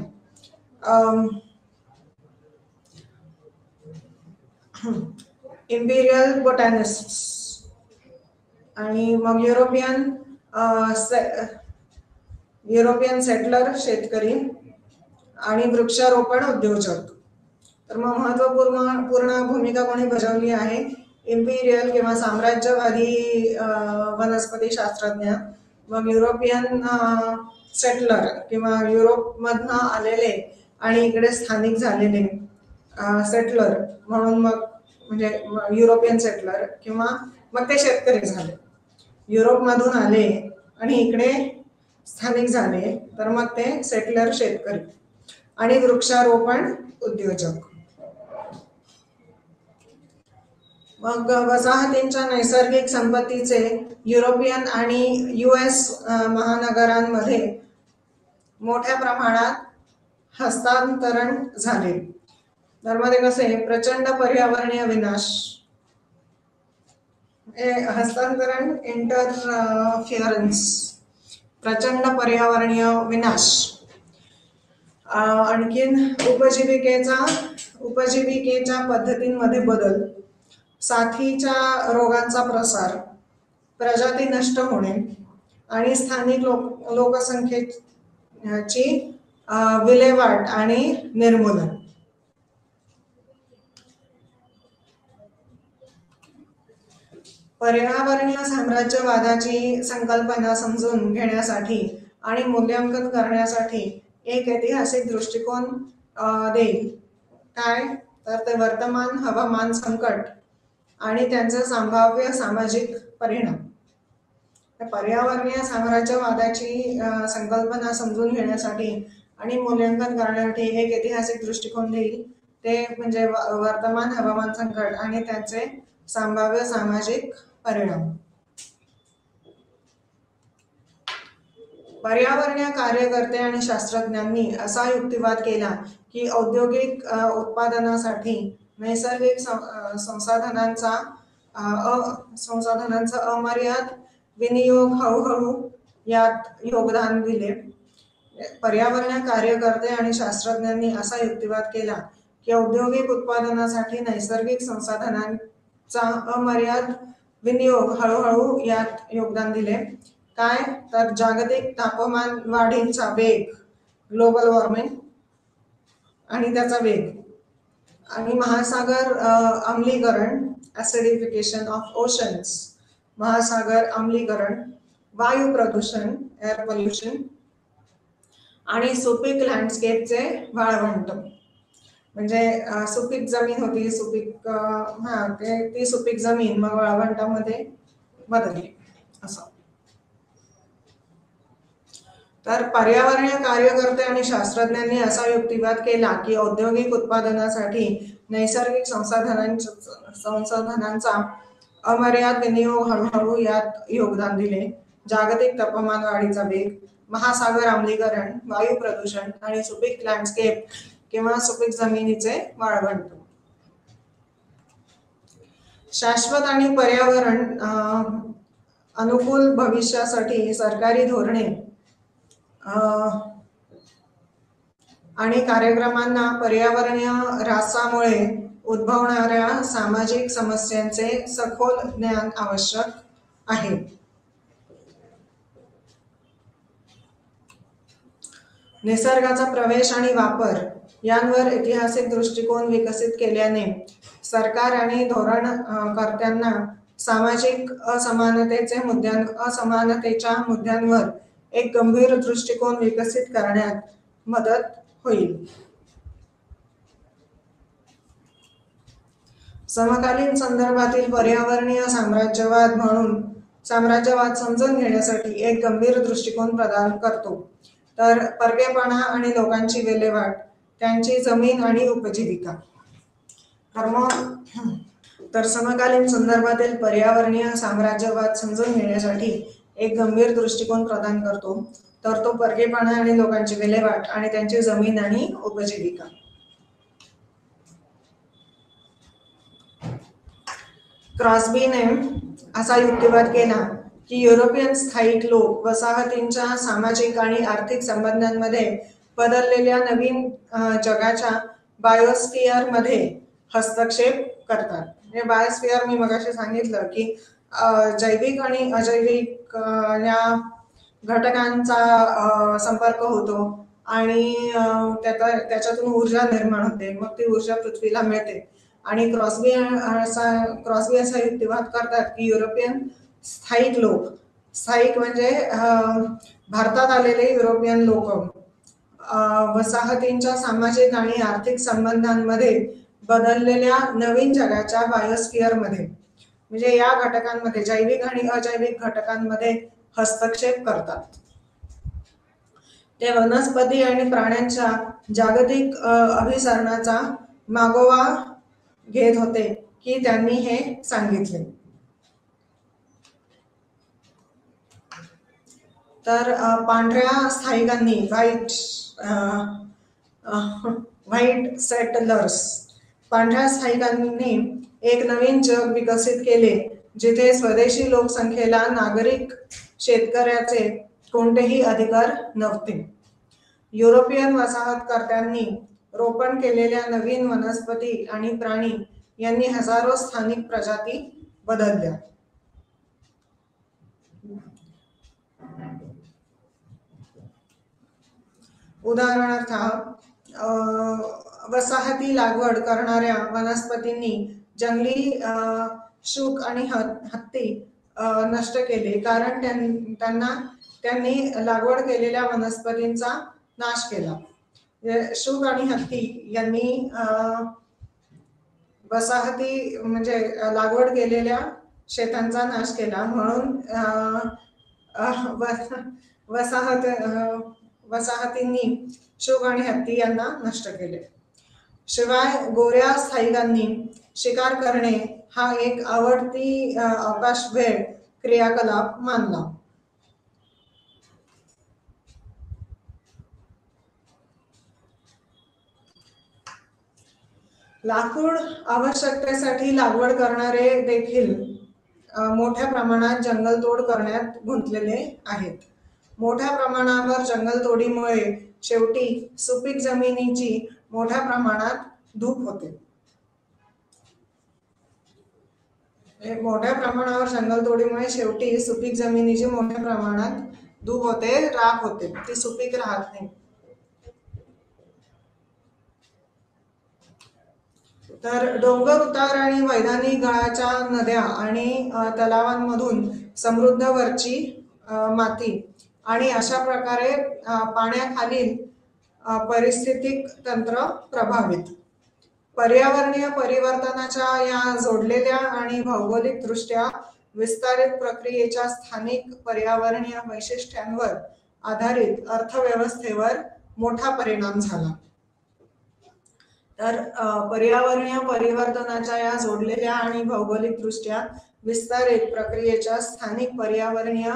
इम्पिरियल बोटॅनिस्ट आणि मग युरोपियन सेटलर शेतकरी आणि वृक्षारोपण उद्योजक. तर मग महत्वपूर्ण भूमिका कोणी बजावली आहे? इम्पिरियल किंवा साम्राज्यवादी वनस्पती शास्त्रज्ञ, मग युरोपियन सेटलर किंवा युरोपमधनं आलेले आणि इकडे स्थानिक झालेले सेटलर म्हणून, मग म्हणजे युरोपियन सेटलर किंवा मग ते शेतकरी झाले. युरोपमधून आले आणि इकडे स्थानिक झाले तर मग ते सेटलर शेतकरी आणि वृक्षारोपण उद्योजक. मग वसाहतींच्या नैसर्गिक संपत्तीचे युरोपियन आणि US महानगरांमध्ये मोठ्या प्रमाणात हस्तांतरण झाले. त्यामध्ये कसे? प्रचंड पर्यावरणीय विनाश, हस्तांतरण इंटरफिअरन्स, प्रचंड पर्यावरणीय विनाश. आणखीन उपजीविकेच्या पद्धतींमध्ये बदल, साथीच्या रोगांचा प्रसार, प्रजाती नष्ट होणे आणि स्थानिक लोकसंख्येची विल्हेवाट आणि निर्मूलन. पर्यावरणीय साम्राज्यवादाची संकल्पना समजून घेण्यासाठी आणि मूल्यांकन करण्यासाठी एक ऐतिहासिक दृष्टिकोन देईल. काय? तर ते वर्तमान हवामान संकट आणि त्यांचे संभाव्य सामाजिक परिणाम. पर्यावरणीय साम्राज्यवादाची संकल्पना समजून घेण्यासाठी आणि मूल्यांकन करण्यासाठी एक ऐतिहासिक दृष्टिकोन देईल. ते म्हणजे वर्तमान हवामान संकट आणि त्याचे संभाव्य सामाजिक परिणाम. पर्यावरणीय कार्यकर्ते आणि शास्त्रज्ञांनी असा युक्तिवाद केला की औद्योगिक उत्पादनासाठी नैसर्गिक संसाधनांचा अमर्याद विनियोग हळूहळू यात योगदान दिले. पर्यावरणीय कार्यकर्ते आणि शास्त्रज्ञांनी असा युक्तिवाद केला की औद्योगिक उत्पादनासाठी नैसर्गिक संसाधनांचा अमर्याद विनियोग हळूहळू यात योगदान दिले. काय? तर जागतिक तापमान वाढीचा वेग, ग्लोबल वॉर्मिंग आणि त्याचा वेग, आणि महासागर आम्लीकरण, ऍसिडिफिकेशन ऑफ ओशन्स, महासागर आम्लीकरण, वायू प्रदूषण, एअर पोल्युशन आणि सुपीक लँडस्केपचे वाळवंट. म्हणजे सुपीक जमीन होती, ती सुपीक जमीन मग वाळवंटामध्ये बदलली असं. तर पर्यावरणीय कार्यकर्ते आणि शास्त्रज्ञांनी असा युक्तिवाद केला की औद्योगिक उत्पादनासाठी नैसर्गिक संसाधनांचा अमर्याद विनियोग हळूहळू यात योगदान दिले. जागतिक तापमान वाढीचा वेग, महासागर आम्लीकरण, वायू प्रदूषण आणि सुपीक लँडस्केप किंवा सुपीक जमिनीचे वाळवंट. शाश्वत आणि पर्यावरण अनुकूल भविष्यासाठी सरकारी धोरणे आणि कार्यक्रमांना पर्यावरणीय ऱ्हासामुळे उद्भवणाऱ्या सामाजिक समस्यांचे सखोल ज्ञान आवश्यक आहे. निसर्गाचा प्रवेश आणि वापर यांवर ऐतिहासिक दृष्टिकोन विकसित केल्याने सरकार आणि धोरणकर्त्यांना सामाजिक असमानतेच्या मुद्द्यांवर एक गंभीर दृष्टिकोन विकसित करण्यात मदत होईल. समकालीन संदर्भातील पर्यावरणीय साम्राज्यवाद समजून घेण्यासाठी एक गंभीर दृष्टिकोन प्रदान करतो. तर परकेपणा आणि लोकांची विल्हेवाट, त्यांची जमीन आणि उपजीविका. तर समकालीन संदर्भातील पर्यावरणीय साम्राज्यवाद समजून घेण्यासाठी एक गंभीर दृष्टिकोन प्रदान करतो. तर तो परकेपणा आणि लोकांची विल्हेवाट आणि त्यांची जमीन आणि उपजीविका. क्रॉस्बीने असा युक्तिवाद केला की युरोपियन स्थायिक लोक वसाहतींच्या सामाजिक आणि आर्थिक संबंधांमध्ये बदललेल्या नवीन जगाच्या बायोस्फिअर मध्ये हस्तक्षेप करतात. बायोस्फिअर मी मगाशी सांगितलं की जैविक आणि अजैविक या घटकांचा संपर्क होतो आणि त्याच्यातून ऊर्जा निर्माण होते. मग ती ऊर्जा पृथ्वीला मिळते. आणि क्रॉस्बी असा युक्तिवाद करतात की युरोपियन स्थायिक म्हणजे भारतात आलेले युरोपियन लोक वसाहतींच्या सामाजिक आणि आर्थिक संबंधांमध्ये बदललेल्या नवीन जगाच्या बायोस्फिअरमध्ये म्हणजे या घटकांमध्ये जैविक आणि अजैविक घटकांमध्ये हस्तक्षेप करतात. ते वनस्पती आणि प्राण्यांच्या जागतिक अभिसरणाचा मागोवा घेत होते की त्यांनी हे सांगितले. तर पांढऱ्या स्थायिकांनी व्हाईट सेटलर्स पांढऱ्या स्थायिकांनी एक नवीन जग विकसित केले जिथे स्वदेशी लोकसंख्येला नागरिक शेतकऱ्याचे कोणतेही अधिकार नव्हते. युरोपियन वसाहतकर्त्यांनी रोपण केलेल्या नवीन वनस्पती आणि प्राणी यांनी हजारो स्थानिक प्रजाती बदलल्या. उदाहरणार्थ वसाहती लागवड करणाऱ्या वनस्पतींनी जंगली शुक आणि हत्ती नष्ट केले कारण त्यांनी लागवड केलेल्या वनस्पतींचा नाश केला. शुक आणि हत्ती यांनी वसाहती म्हणजे लागवड केलेल्या शेतांचा नाश केला म्हणून वसाहतींनी शुक आणि हत्ती यांना नष्ट केले. शिवाय गोऱ्या स्थायिकांनी शिकार करणे हा एक आवडती अवकाशवेळ क्रियाकलाप मानला. लाकूड आवश्यकतेसाठी लागवड करणारे देखील मोठ्या प्रमाणात जंगलतोड करण्यात गुंतलेले आहेत. मोठ्या प्रमाणावर जंगलतोडीमुळे शेवटी सुपीक जमिनीची मोठ्या प्रमाणात धूप होते. मोठ्या प्रमाणावर जंगलतोडीमुळे शेवटी सुपीक जमिनीची मोठ्या प्रमाणात धूप होते, राख होते, ती सुपीक राहत नाही. तर डोंगर उतार आणि मैदानी गळाच्या नद्या आणि तलावांमधून समृद्ध वरची माती आणि अशा प्रकारे पाण्याखालील पारिस्थितिक तंत्र प्रभावित. पर्यावरणीय परिवर्तनाच्या या जोडलेल्या आणि भौगोलिक दृष्ट्या विस्तारित प्रक्रियेच्या स्थानिक पर्यावरणीय वैशिष्ट्यांवर आधारित अर्थव्यवस्थेवर मोठा परिणाम झाला. तर पर्यावरणीय परिवर्तनाच्या या जोडलेल्या आणि भौगोलिक दृष्ट्या विस्तारित प्रक्रियेच्या स्थानिक पर्यावरणीय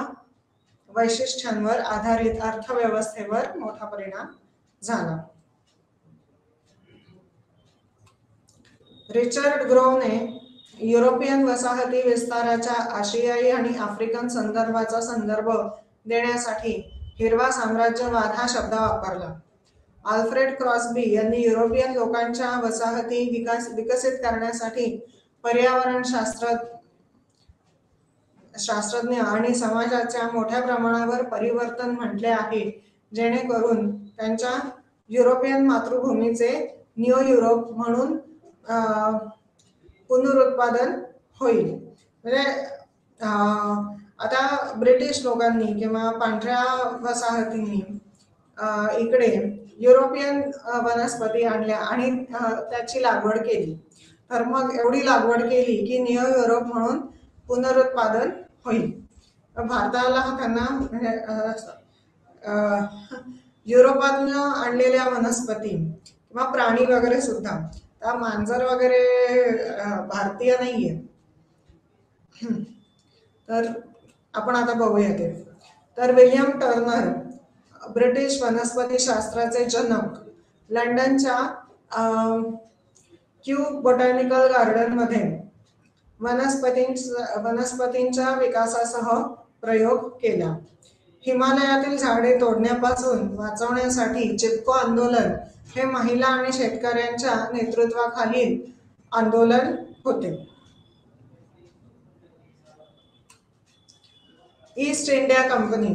वैशिष्ट्यांवर आधारित अर्थव्यवस्थेवर मोठा परिणाम झाला. रिचर्ड ग्रोवने युरोपियन वसाहती विस्ताराच्या आशियाई आणि आफ्रिकन संदर्भाचा संदर्भ देण्यासाठी हिरवा साम्राज्यवाद हा शब्द वापरला. आल्फ्रेड क्रॉस्बी यांनी युरोपियन लोकांच्या वसाहती विकसित करण्यासाठी पर्यावरण शास्त्रज्ञ आणि समाजाच्या मोठ्या प्रमाणावर परिवर्तन म्हटले आहे जेणेकरून त्यांच्या युरोपियन मातृभूमीचे न्यू युरोप म्हणून पुनरुत्पादन होईल. म्हणजे आता ब्रिटिश लोकांनी किंवा पांढऱ्या वसाहतींनी इकडे युरोपियन वनस्पती आणल्या आणि त्याची लागवड केली. तर मग एवढी लागवड केली की न्यू युरोप म्हणून पुनरुत्पादन होईल. भारताला त्यांना युरोपातून आणलेल्या वनस्पती किंवा प्राणी वगैरे सुद्धा, त्या मांजर वगैरे भारतीय नाहीये. तर आपण आता बघूया ते. तर विल्यम टर्नर ब्रिटिश वनस्पती शास्त्राचे जनक लंडनच्या क्यू बॉटॅनिकल गार्डन मध्ये वनस्पतींच्या विकासासह प्रयोग केला. हिमालयातील झाडे तोडण्यापासून वाचवण्यासाठी चिपको आंदोलन हे महिला आणि शेतकऱ्यांच्या नेतृत्वाखालील आंदोलन होते. East India company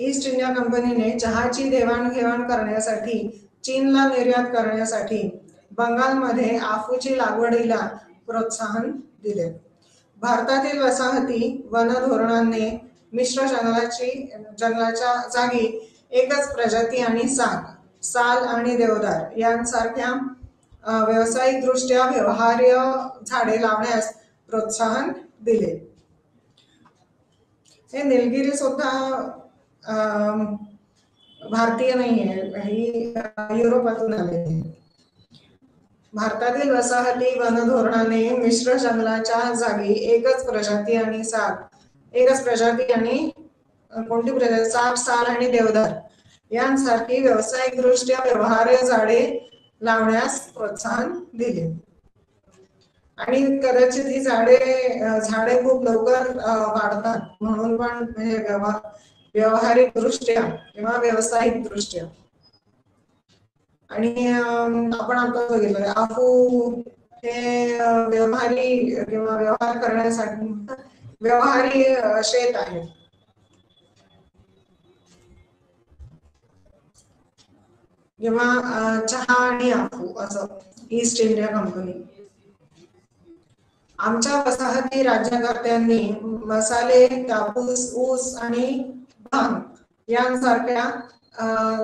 east India कंपनीने चहाची देवाणघेवाण करण्यासाठी चीनला निर्यात करण्यासाठी बंगालमध्ये आफूची लागवडीला प्रोत्साहन दिले. भारतातील वसाहती वन धोरणाने मिश्र जंगलाच्या जागी एकच प्रजाती आणि साल आणि देवदार यांसारख्या व्यावसायिकदृष्ट्या व्यवहार्य झाडे लावण्यास प्रोत्साहन दिले. हे निलगिरी सुद्धा भारतीय नाहीये, ही युरोपातून आलेली. भारतातील वसाहती वन धोरणाने मिश्र जंगलाच्या जागी एकच प्रजाती आणि कोणती प्रजाती साल आणि देवदार यांसारखी व्यावसायिकदृष्ट्या व्यवहार्य झाडे लावण्यास प्रोत्साहन दिले. आणि कदाचित ही झाडे खूप लवकर वाढतात म्हणून पण म्हणजे व्यावहारिक दृष्ट्या किंवा व्यावसायिक दृष्ट्या. आणि आपण आता बघितलं आफू हे व्यवहारी किंवा व्यवहार करण्यासाठी व्यवहारी शेत आहे. किंवा चहा आणि आफू असं ईस्ट इंडिया कंपनी. आमच्या वसाहती राज्यकर्त्यांनी मसाले, कापूस, ऊस आणि भांग यांसारख्या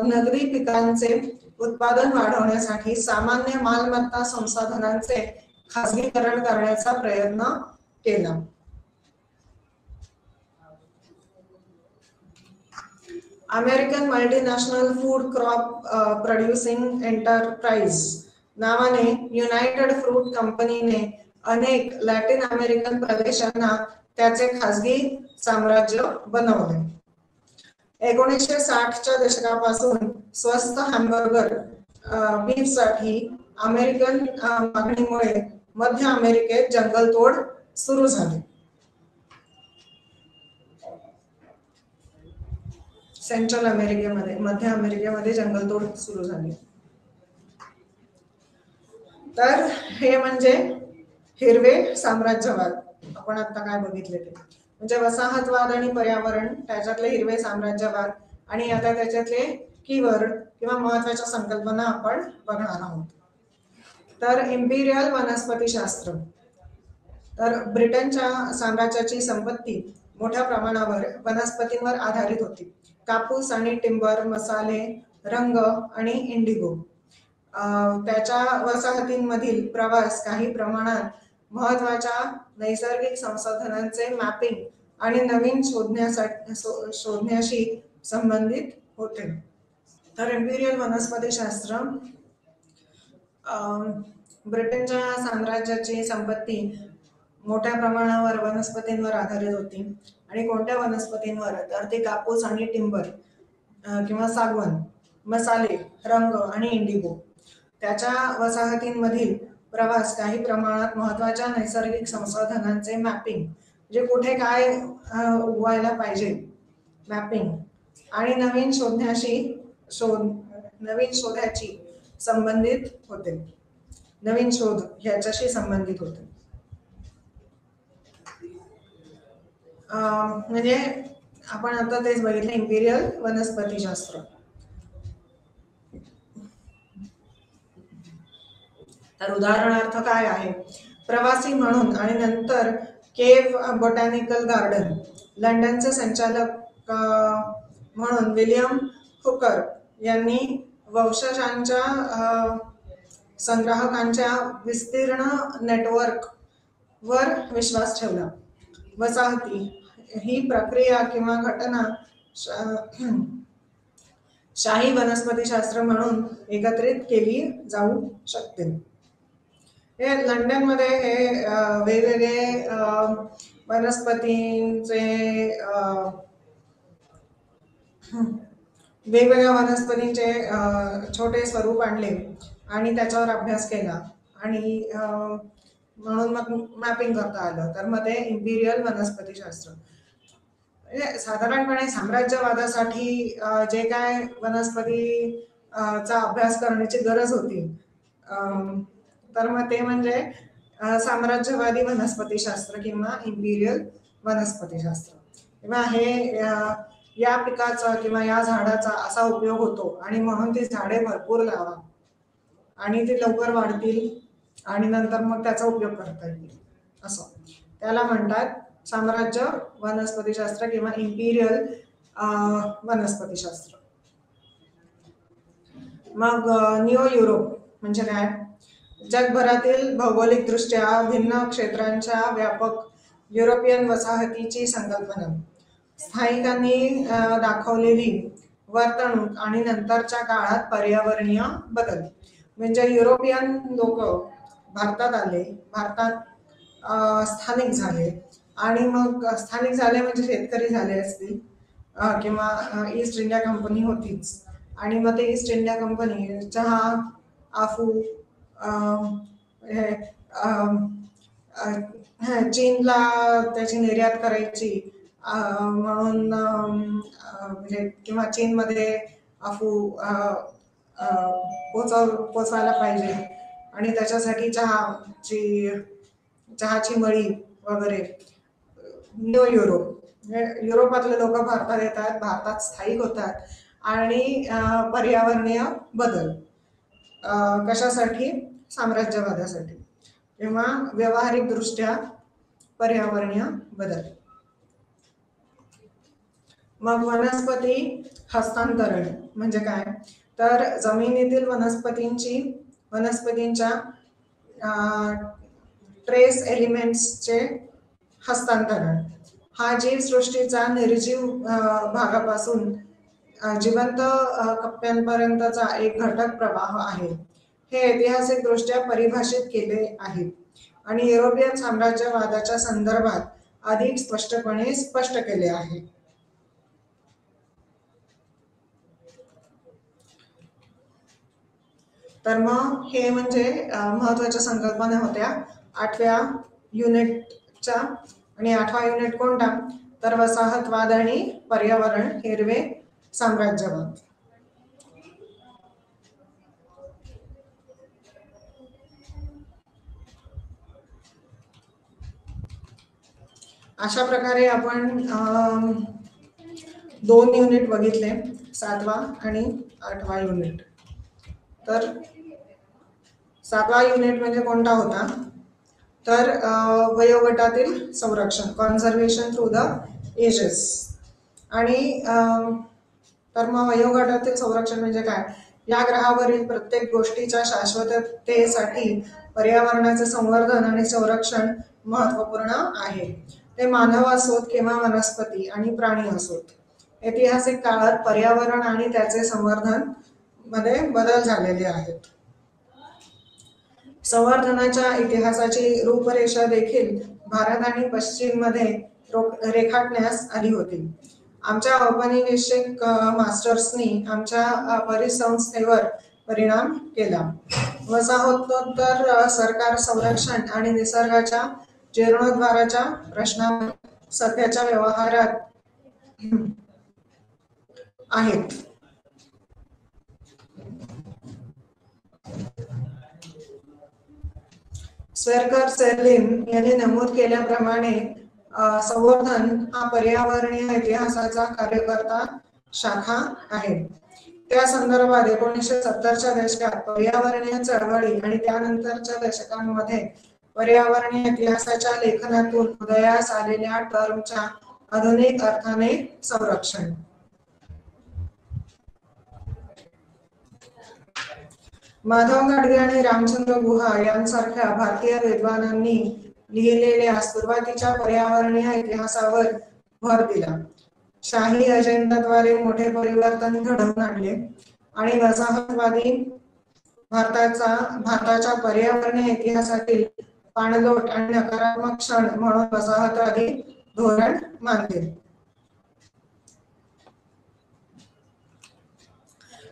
नगदी पिकांचे उत्पादन वाढवण्यासाठी सामान्य मालमत्ता संसाधनांचे खासगीकरण करण्याचा प्रयत्न केला. American multinational food crop producing enterprise नावाने युनायटेड फ्रूट कंपनीने अनेक लॅटिन अमेरिकन प्रदेशांना त्याचे खासगी साम्राज्य बनवले. 1960च्या दशकापासून स्वस्त हॅम्बर्गर बीफसाठी अमेरिकन मागणीमुळे मध्य अमेरिकेत जंगलतोड सुरू झाली. सेंट्रल अमेरिकेमध्ये, मध्य अमेरिकेमध्ये जंगलतोड सुरू झाली. तर हे म्हणजे हिरवे साम्राज्यवाद. आपण आता काय बघितले ते म्हणजे वसाहतवाद आणि पर्यावरण, त्याच्यातले हिरवे साम्राज्यवाद आणि आता त्याच्यातले कीवर्ड किंवा महत्वाच्या संकल्पना आपण बघणार आहोत. तर इम्पिरियल वनस्पतीशास्त्र. तर ब्रिटनच्या साम्राज्याची संपत्ती मोठ्या प्रमाणावर वनस्पतींवर आधारित होती. कापूस आणि टिंबर, मसाले, रंग आणि इंडिगो. त्याच्या वसाहतींमधील प्रवास काही प्रमाणात महत्वाच्या नैसर्गिक संसाधनांचे मॅपिंग आणि नवीन शोधण्याशी संबंधित होते. तर इम्पिरियल वनस्पतीशास्त्र ब्रिटनच्या साम्राज्याची संपत्ती मोठ्या प्रमाणावर वनस्पतींवर आधारित होती. आणि कोणत्या वनस्पतींवर? तर ते कापूस आणि टिंबर किंवा सागवन, मसाले, रंग आणि इंडिगो. त्याच्या वसाहतींमधील प्रवास काही प्रमाणात महत्वाच्या नैसर्गिक संसाधनांचे मॅपिंग, म्हणजे कुठे काय उगवायला पाहिजे मॅपिंग, आणि नवीन शोधाची संबंधित होते. नवीन शोध ह्याच्याशी संबंधित होते. म्हणजे आपण आता तेच बघितलं इम्पिरियल वनस्पतीशास्त्र. तर उदाहरणार्थ काय आहे? प्रवासी म्हणून आणि नंतर केव्ह बॉटॅनिकल गार्डन. लंडनचे संचालक म्हणून विलियम हुकर यांनी वंशजांच्या संग्राहकांच्या विस्तीर्ण नेटवर्क वर विश्वास ठेवला. वसाहती ही प्रक्रिया किंवा घटना शाही वनस्पतीशास्त्र म्हणून एकत्रित केली जाऊ शकते. हे लंडनमध्ये हे वेगवेगळे वेगवेगळ्या वनस्पतींचे छोटे स्वरूप आणले आणि त्याच्यावर अभ्यास केला आणि म्हणून मग मॅपिंग करता आलं. तर मग ते इम्पिरियल वनस्पतीशास्त्र. साधारणपणे साम्राज्यवादासाठी जे काय वनस्पतीचा अभ्यास करण्याची गरज होती तर मग ते म्हणजे साम्राज्यवादी वनस्पतीशास्त्र किंवा इम्पिरियल वनस्पतीशास्त्र. किंवा हे या पिकाचा किंवा या झाडाचा असा उपयोग होतो आणि म्हणून ती झाडे भरपूर लावा आणि ती लवकर वाढतील आणि नंतर मग त्याचा उपयोग करता येईल, असं त्याला म्हणतात साम्राज्य वनस्पतीशास्त्र किंवा इम्पिरियल वनस्पतीशास्त्र. मग न्यू युरोप म्हणजे काय? जगभरातील भौगोलिक दृष्ट्या भिन्न क्षेत्रांच्या व्यापक युरोपियन वसाहतीची संकल्पना, स्थायिकांनी दाखवलेली वर्तणूक आणि नंतरच्या काळात पर्यावरणीय बदल. म्हणजे युरोपियन लोक भारतात आले, भारतात स्थानिक झाले आणि मग स्थानिक झाले म्हणजे शेतकरी झाले असतील किंवा ईस्ट इंडिया कंपनी होतीच आणि मग ते ईस्ट इंडिया कंपनी चहा, आफू, चीनला त्याची निर्यात करायची म्हणून म्हणजे किंवा चीनमध्ये आफू पोचायला पाहिजे आणि त्याच्यासाठी चहाची मळी वगैरे. न्यू युरोप युरोपातले लोक भारतात येतात, भारतात स्थायिक होतात आणि पर्यावरणीय बदल कशासाठी? साम्राज्यवादासाठी किंवा व्यावहारिक दृष्ट्या पर्यावरणीय बदल. मग वनस्पती हस्तांतरण म्हणजे काय? तर जमिनीतील वनस्पतींच्या ट्रेस एलिमेंट्सचे हस्तांतरण हा जीवसृष्टीचा निर्जीव भागापासून जिवंत कप्प्यांपर्यंतचा एक घटक प्रवाह आहे. हे ऐतिहासिक दृष्ट्या परिभाषित केले आहे आणि युरोपियन साम्राज्यवादाच्या संदर्भात अधिक स्पष्टपणे स्पष्ट केले आहे. तर मग हे म्हणजे महत्वाच्या संकल्पना होत्या 8व्या युनिटच्या. आणि 8वा युनिट कोणता? तर वसाहतवाद आणि पर्यावरण, हिरवे साम्राज्यवाद. अशा प्रकारे आपण 2 युनिट बघितले, 7वा आणि 8वा युनिट. तर 7वा युनिट म्हणजे कोणता होता? तर वयोगटातील संरक्षण, कॉन्झर्वेशन थ्रू द एजेस. आणि तर मग वयोगटातील संरक्षण म्हणजे काय? या ग्रहावरील प्रत्येक गोष्टीच्या शाश्वततेसाठी पर्यावरणाचे संवर्धन आणि संरक्षण महत्वपूर्ण आहे. ते मानव असोत किंवा वनस्पती आणि प्राणी असोत. ऐतिहासिक काळात पर्यावरण आणि त्याचे संवर्धन मध्ये बदल झालेले आहेत. संवर्धनाच्या इतिहासाची रूपरेषा देखील भारत आणि पश्चिम मध्ये रेखाटण्यास आली होती. आमच्या औपनिवेशिक मास्टर्सनी आमच्या परिसंस्थेवर परिणाम केला. वसाहतोत्तर सरकार संरक्षण आणि निसर्गाच्या जीर्णोद्धाराच्या प्रश्नावर सध्याच्या व्यवहारात आहेत. स्वेरकर सेर्लिन यांनी नमूद केल्याप्रमाणे संवर्धन हा पर्यावरणीय इतिहासाचा कार्यकर्ता शाखा आहे. त्या संदर्भात 1970च्या दशकात पर्यावरणीय चळवळी आणि त्यानंतरच्या दशकांमध्ये पर्यावरणीय इतिहासाच्या लेखनातून उदयास आलेल्या टर्मच्या आधुनिक अर्थाने संरक्षण. माधव गाडगे आणि रामचंद्र गुहा यांसारख्या भारतीय विद्वानांनी लिहिलेल्या सुरुवातीच्या पर्यावरणीय इतिहासावर भर दिला. शाही अजेंडाद्वारे मोठे परिवर्तन घडवून आणले आणि वसाहतवादी भारताच्या पर्यावरणीय इतिहासातील पाणलोट आणि नकारात्मक क्षण म्हणून वसाहतवादी धोरण मानले.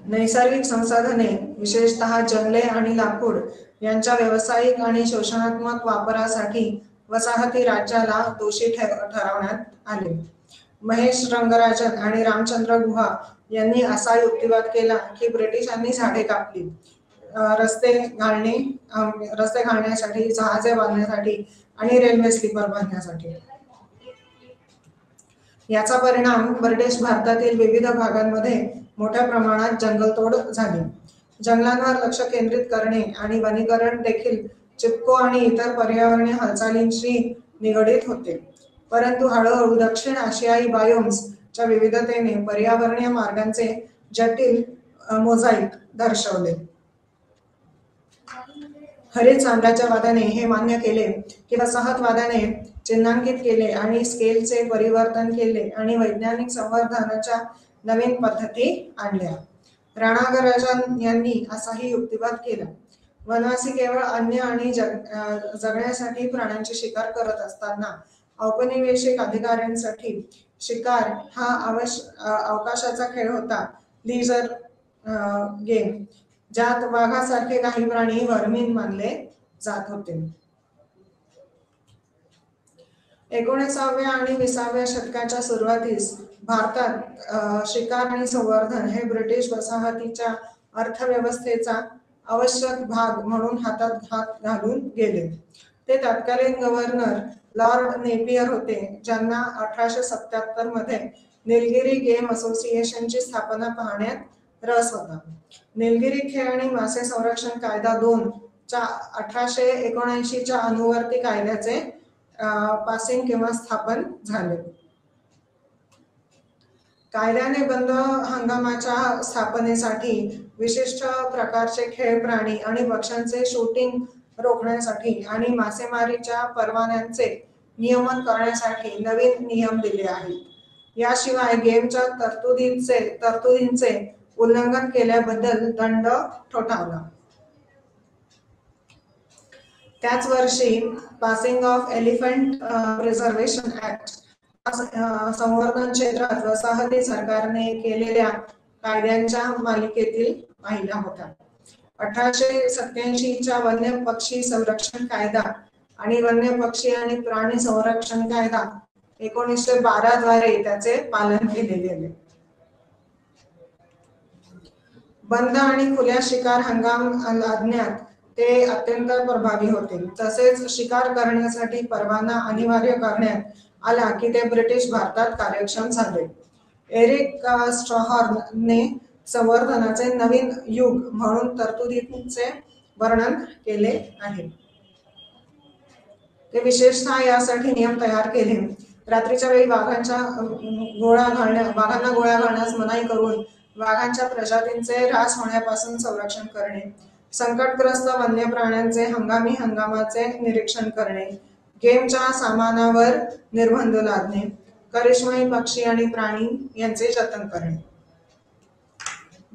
नैसर्गिक संसाधने विशेषतः जंगले आणि लाकूड यांच्या व्यावसायिक आणि शोषणात्मक वापरासाठी वसाहती राज्याला दोषी ठरवण्यात आले. महेश रंगराजन आणि रामचंद्र गुहा यांनी असा युक्तिवाद केला की ब्रिटिशांनी झाडे कापली रस्ते घालण्यासाठी, जहाजे बांधण्यासाठी आणि रेल्वे स्लीपर बांधण्यासाठी. याचा परिणाम ब्रिटिश भारतातील विविध भागांमध्ये मोठ्या प्रमाणात जंगलतोड झाली. जंगलांवर लक्ष केंद्रित करणे आणि वनीकरण देखील चिपको आणि इतर पर्यावरणीय हालचालींशी निगडीत होते. परंतु हळूहळू दक्षिण आशियाई बायोम्सच्या विविधतेने पर्यावरणीय मार्गांचे जटिल मोझाईक दर्शवले. हरित साम्राज्यवादाने हे मान्य केले की वसाहतवादाने चिन्हांकित केले आणि स्केलचे परिवर्तन केले आणि वैज्ञानिक संवर्धनाच्या नवीन पद्धती आणल्या. राणागराजन यांनी असाही युक्तिवाद केला. वनवासी केवळ अन्न आणि जगण्यासाठी प्राण्यांची शिकार करत असताना औपनिवेशिक अधिकाऱ्यांसाठी शिकार हा अवकाशाचा खेळ होता, लीजर गेम, ज्यात वाघासारखे काही प्राणी वर्मीन मानले जात होते. 19व्या आणि 20व्या शतकाच्या सुरुवातीस भारतात शिकार आणि संवर्धन हे ब्रिटिश वसाहतीच्या अर्थव्यवस्थेचा आवश्यक भाग म्हणून हातात हात घालून गेले. ते तत्कालीन गव्हर्नर लॉर्ड नेपियर होते, ज्यांना 1877 मध्ये निलगिरी गेम असोसिएशनची स्थापना पाहण्यात रस होता. निलगिरी खेळ आणि मासे संरक्षण कायदा 2 च्या 1879 च्या अनुवर्ती कायद्याचे पासिंग किंवा स्थापन झाले. कायद्याने बंद हंगामाच्या स्थापनेसाठी विशिष्ट प्रकारचे खेळ प्राणी आणि पक्ष्यांचे शूटिंग रोखण्यासाठी आणि मासेमारीच्या परवान्यांचे नियमन करण्यासाठी नवीन नियम दिले आहेत. याशिवाय गेमच्या तरतुदींचे उल्लंघन केल्याबद्दल दंड ठोठावला. त्याच वर्षी passing of elephant preservation act संवर्धन क्षेत्रात वसाहती सरकारने केलेल्या कायद्यांच्या मालिकेतील पहिला होता. 1887 च्या वन्य पक्षी संरक्षण कायदा आणि वन्य पक्षी आणि प्राणी संरक्षण कायदा 1912 द्वारे त्याचे पालन केले गेले. बंद आणि खुल्या शिकार हंगाम लादण्यात ते अत्यंत प्रभावी होते. तसेच शिकार करण्यासाठी परवाना अनिवार्य करण्यात आला की ते ब्रिटिश भारतात कार्यक्षम झाले. एरिक स्ट्रॉहर्नने संवर्धनाचे नवीन युग म्हणून तरतुदींचे वर्णन केले आहे. ते विशेषतः यासाठी नियम तयार केले. रात्रीच्या वेळी वाघांना गोळ्या घालण्यास मनाई करून वाघांच्या प्रजातींचे ऱ्हास होण्यापासून संरक्षण करणे, संकटग्रस्त वन्य प्राण्यांचे हंगामाचे निरीक्षण करणे, गेमच्या सामानावर निर्बंध लादणे, करिश्माई पक्षी आणि प्राणी यांचे जतन करणे.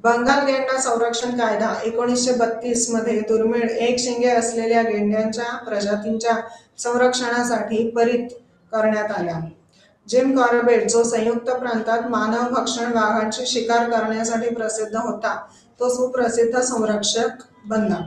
बंगाल गेंडा संरक्षण कायदा 1932 मध्ये दुर्मिळ एक शिंगे असलेल्या गेंड्यांच्या प्रजातींच्या संरक्षणासाठी पारित करण्यात आला. जिम कॉर्बेट, जो संयुक्त प्रांतात मानव भक्षण वाघांची शिकार करण्यासाठी प्रसिद्ध होता, तो सुप्रसिद्ध संरक्षक बनला.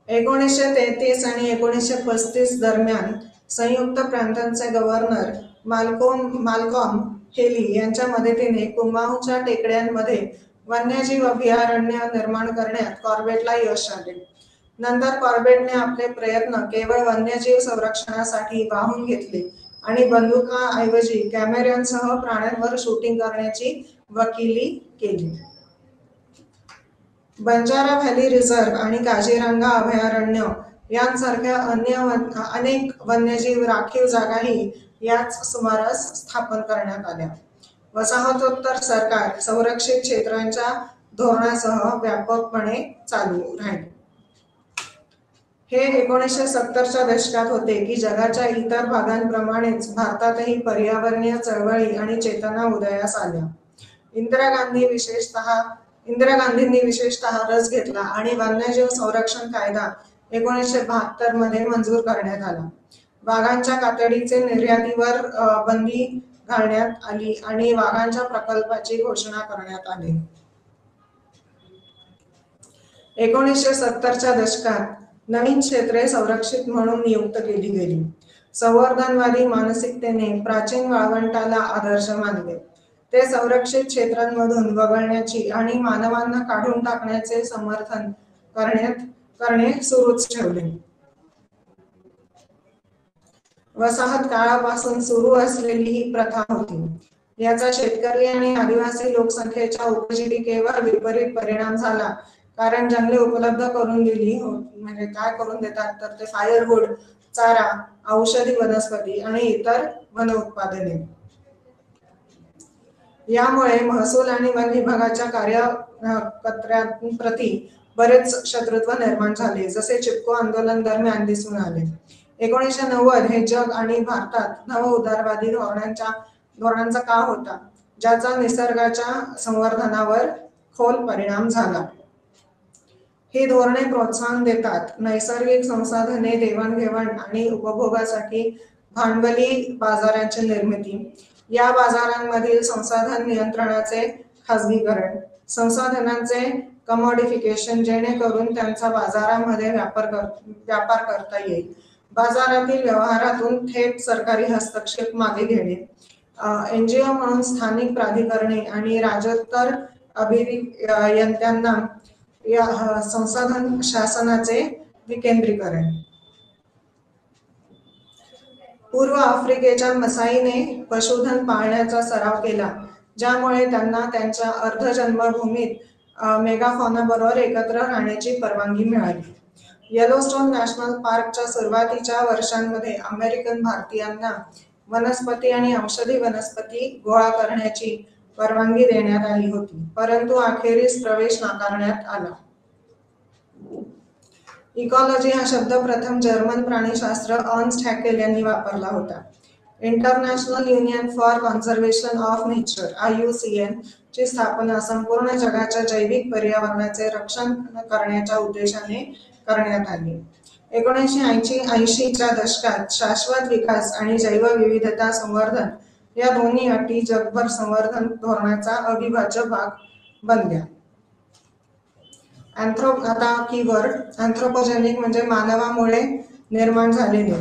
1933 आणि 1935 दरम्यान संयुक्त प्रांतांचे गव्हर्नर माल्कॉम हेली यांच्या मदतीने कुमाऊच्या टेकड्यांमध्ये वन्यजीव अभयारण्य निर्माण करण्यात कॉर्बेटला यश आले. नंतर कॉर्बेटने आपले प्रयत्न केवळ वन्यजीव संरक्षणासाठी वाहून घेतले आणि बंदुकांऐवजी कॅमेऱ्यांसह प्राण्यांवर शूटिंग करण्याची वकिली केली. बंजारा व्हॅली रिझर्व्ह आणि काझीरंगा अभयारण्य यांसारख्या अनेक वन्यजीव राखीव जागाही याच सुमारास स्थापन करण्यात आल्या. वसाहतोत्तर सरकार संरक्षित क्षेत्रांच्या धोरणासह व्यापकपणे चालू राहिले. हे 1970च्या दशकात होते की जगाच्या इतर भागांप्रमाणेच भारतातही पर्यावरणीय चळवळी आणि चेतना उदयास आल्या. इंदिरा गांधींनी विशेषतः रस घेतला आणि वन्यजीव संरक्षण कायदा 1972 मध्ये मंजूर करण्यात आला. वाघांच्या कातडीचे निर्यातीवर बंदी घालण्यात आली आणि वाघांच्या प्रकल्पाची घोषणा करण्यात आली. 1970च्या दशकात नवीन क्षेत्रे संरक्षित म्हणून नियुक्त केली गेली. संवर्धनवादी मानसिकतेने प्राचीन वाळवंटाला आदर्श मानले. ते संरक्षित क्षेत्रांमधून वगळण्याची आणि मानवांना काढून टाकण्याचे समर्थन करणे सुरूच ठेवले. वसाहत काळापासून सुरू असलेली ही प्रथा होती. याचा शेतकरी आणि आदिवासी लोकसंख्येच्या उपजीविकेवर विपरीत परिणाम झाला, कारण जंगले उपलब्ध करून दिली. म्हणजे काय करून देतात तर ते फायरवूड, चारा, औषधी वनस्पती आणि इतर वन उत्पादने. यामुळे महसूल आणि वन विभागाच्या कार्यकर्त्यांप्रती बरेच शत्रुत्व निर्माण झाले, जसे चिपको आंदोलन दरम्यान दिसून आले. 1990 हे जग आणि भारतात नव उदारवादी धोरणांचा काळ होता, ज्याचा निसर्गाच्या संवर्धनावर खोल परिणाम झाला. ही धोरणे प्रोत्साहन देतात नैसर्गिक संसाधने देवाणघेवाण आणि उपभोगासाठी भांडवली बाजारांची निर्मिती, या बाजारांमधील संसाधन नियंत्रणाचे खासगीकरण, संसाधनांचे कमोडिफिकेशन जेणेकरून त्यांचा बाजारामध्ये व्यापार करता येईल, बाजारातील व्यवहारातून थेट सरकारी हस्तक्षेप मागे घेणे, NGO म्हणून स्थानिक प्राधिकरणे आणि राज्योत्तर अभियंत्यांना या संसाधन शासनाचे विकेंद्रीकरण. पूर्व आफ्रिकेच्या मसाईने पशुधन पाळण्याचा सराव केला, ज्यामुळे त्यांना त्यांच्या अर्धजन्मभूमीत मेगाफॉनाबरोबर एकत्र राहण्याची परवानगी मिळाली. येलोस्टोन नॅशनल पार्कच्या सुरुवातीच्या वर्षांमध्ये अमेरिकन भारतीयांना वनस्पती आणि औषधी वनस्पती गोळा करण्याची परवानगी देण्यात आली होती, परंतु अखेरीस प्रवेश नाकारण्यात आला. इकॉलॉजी हा शब्द प्रथम जर्मन प्राणीशास्त्र अर्न्स्ट हॅकेल यांनी वापरला होता. International union for conservation of nature IUCN ची स्थापना संपूर्ण जगाच्या जैविक पर्यावरणाचे रक्षण करण्याच्या उद्देशाने करण्यात आली. 1980 च्या दशकात शाश्वत विकास आणि जैवविविधता संवर्धन या दोन्ही अटी जगभर संवर्धन धोरणाचा अविभाज्य भाग बनल्या. आता कीवर्ड अँथ्रोपोजेनिक म्हणजे मानवामुळे निर्माण झालेले.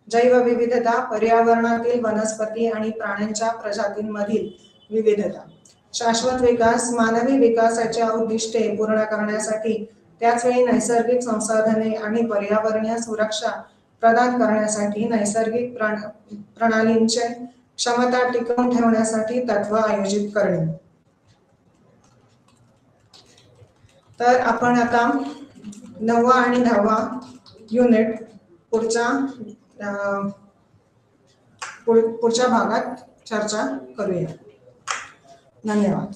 जैवविविधता पर्यावरणातील वनस्पती आणि प्राण्यांच्या प्रजातींमधील विविधता. शाश्वत विकास मानवी विकासाच्या उद्दिष्टे पूर्ण करण्यासाठी, त्याचवेळी नैसर्गिक संसाधने आणि पर्यावरणीय सुरक्षा प्रदान करण्यासाठी नैसर्गिक प्रणालींची क्षमता टिकवून ठेवण्यासाठी तत्व आयोजित करणे. तर आपण आता 9वा आणि 10वा युनिट पुढच्या भागात चर्चा करूया. धन्यवाद.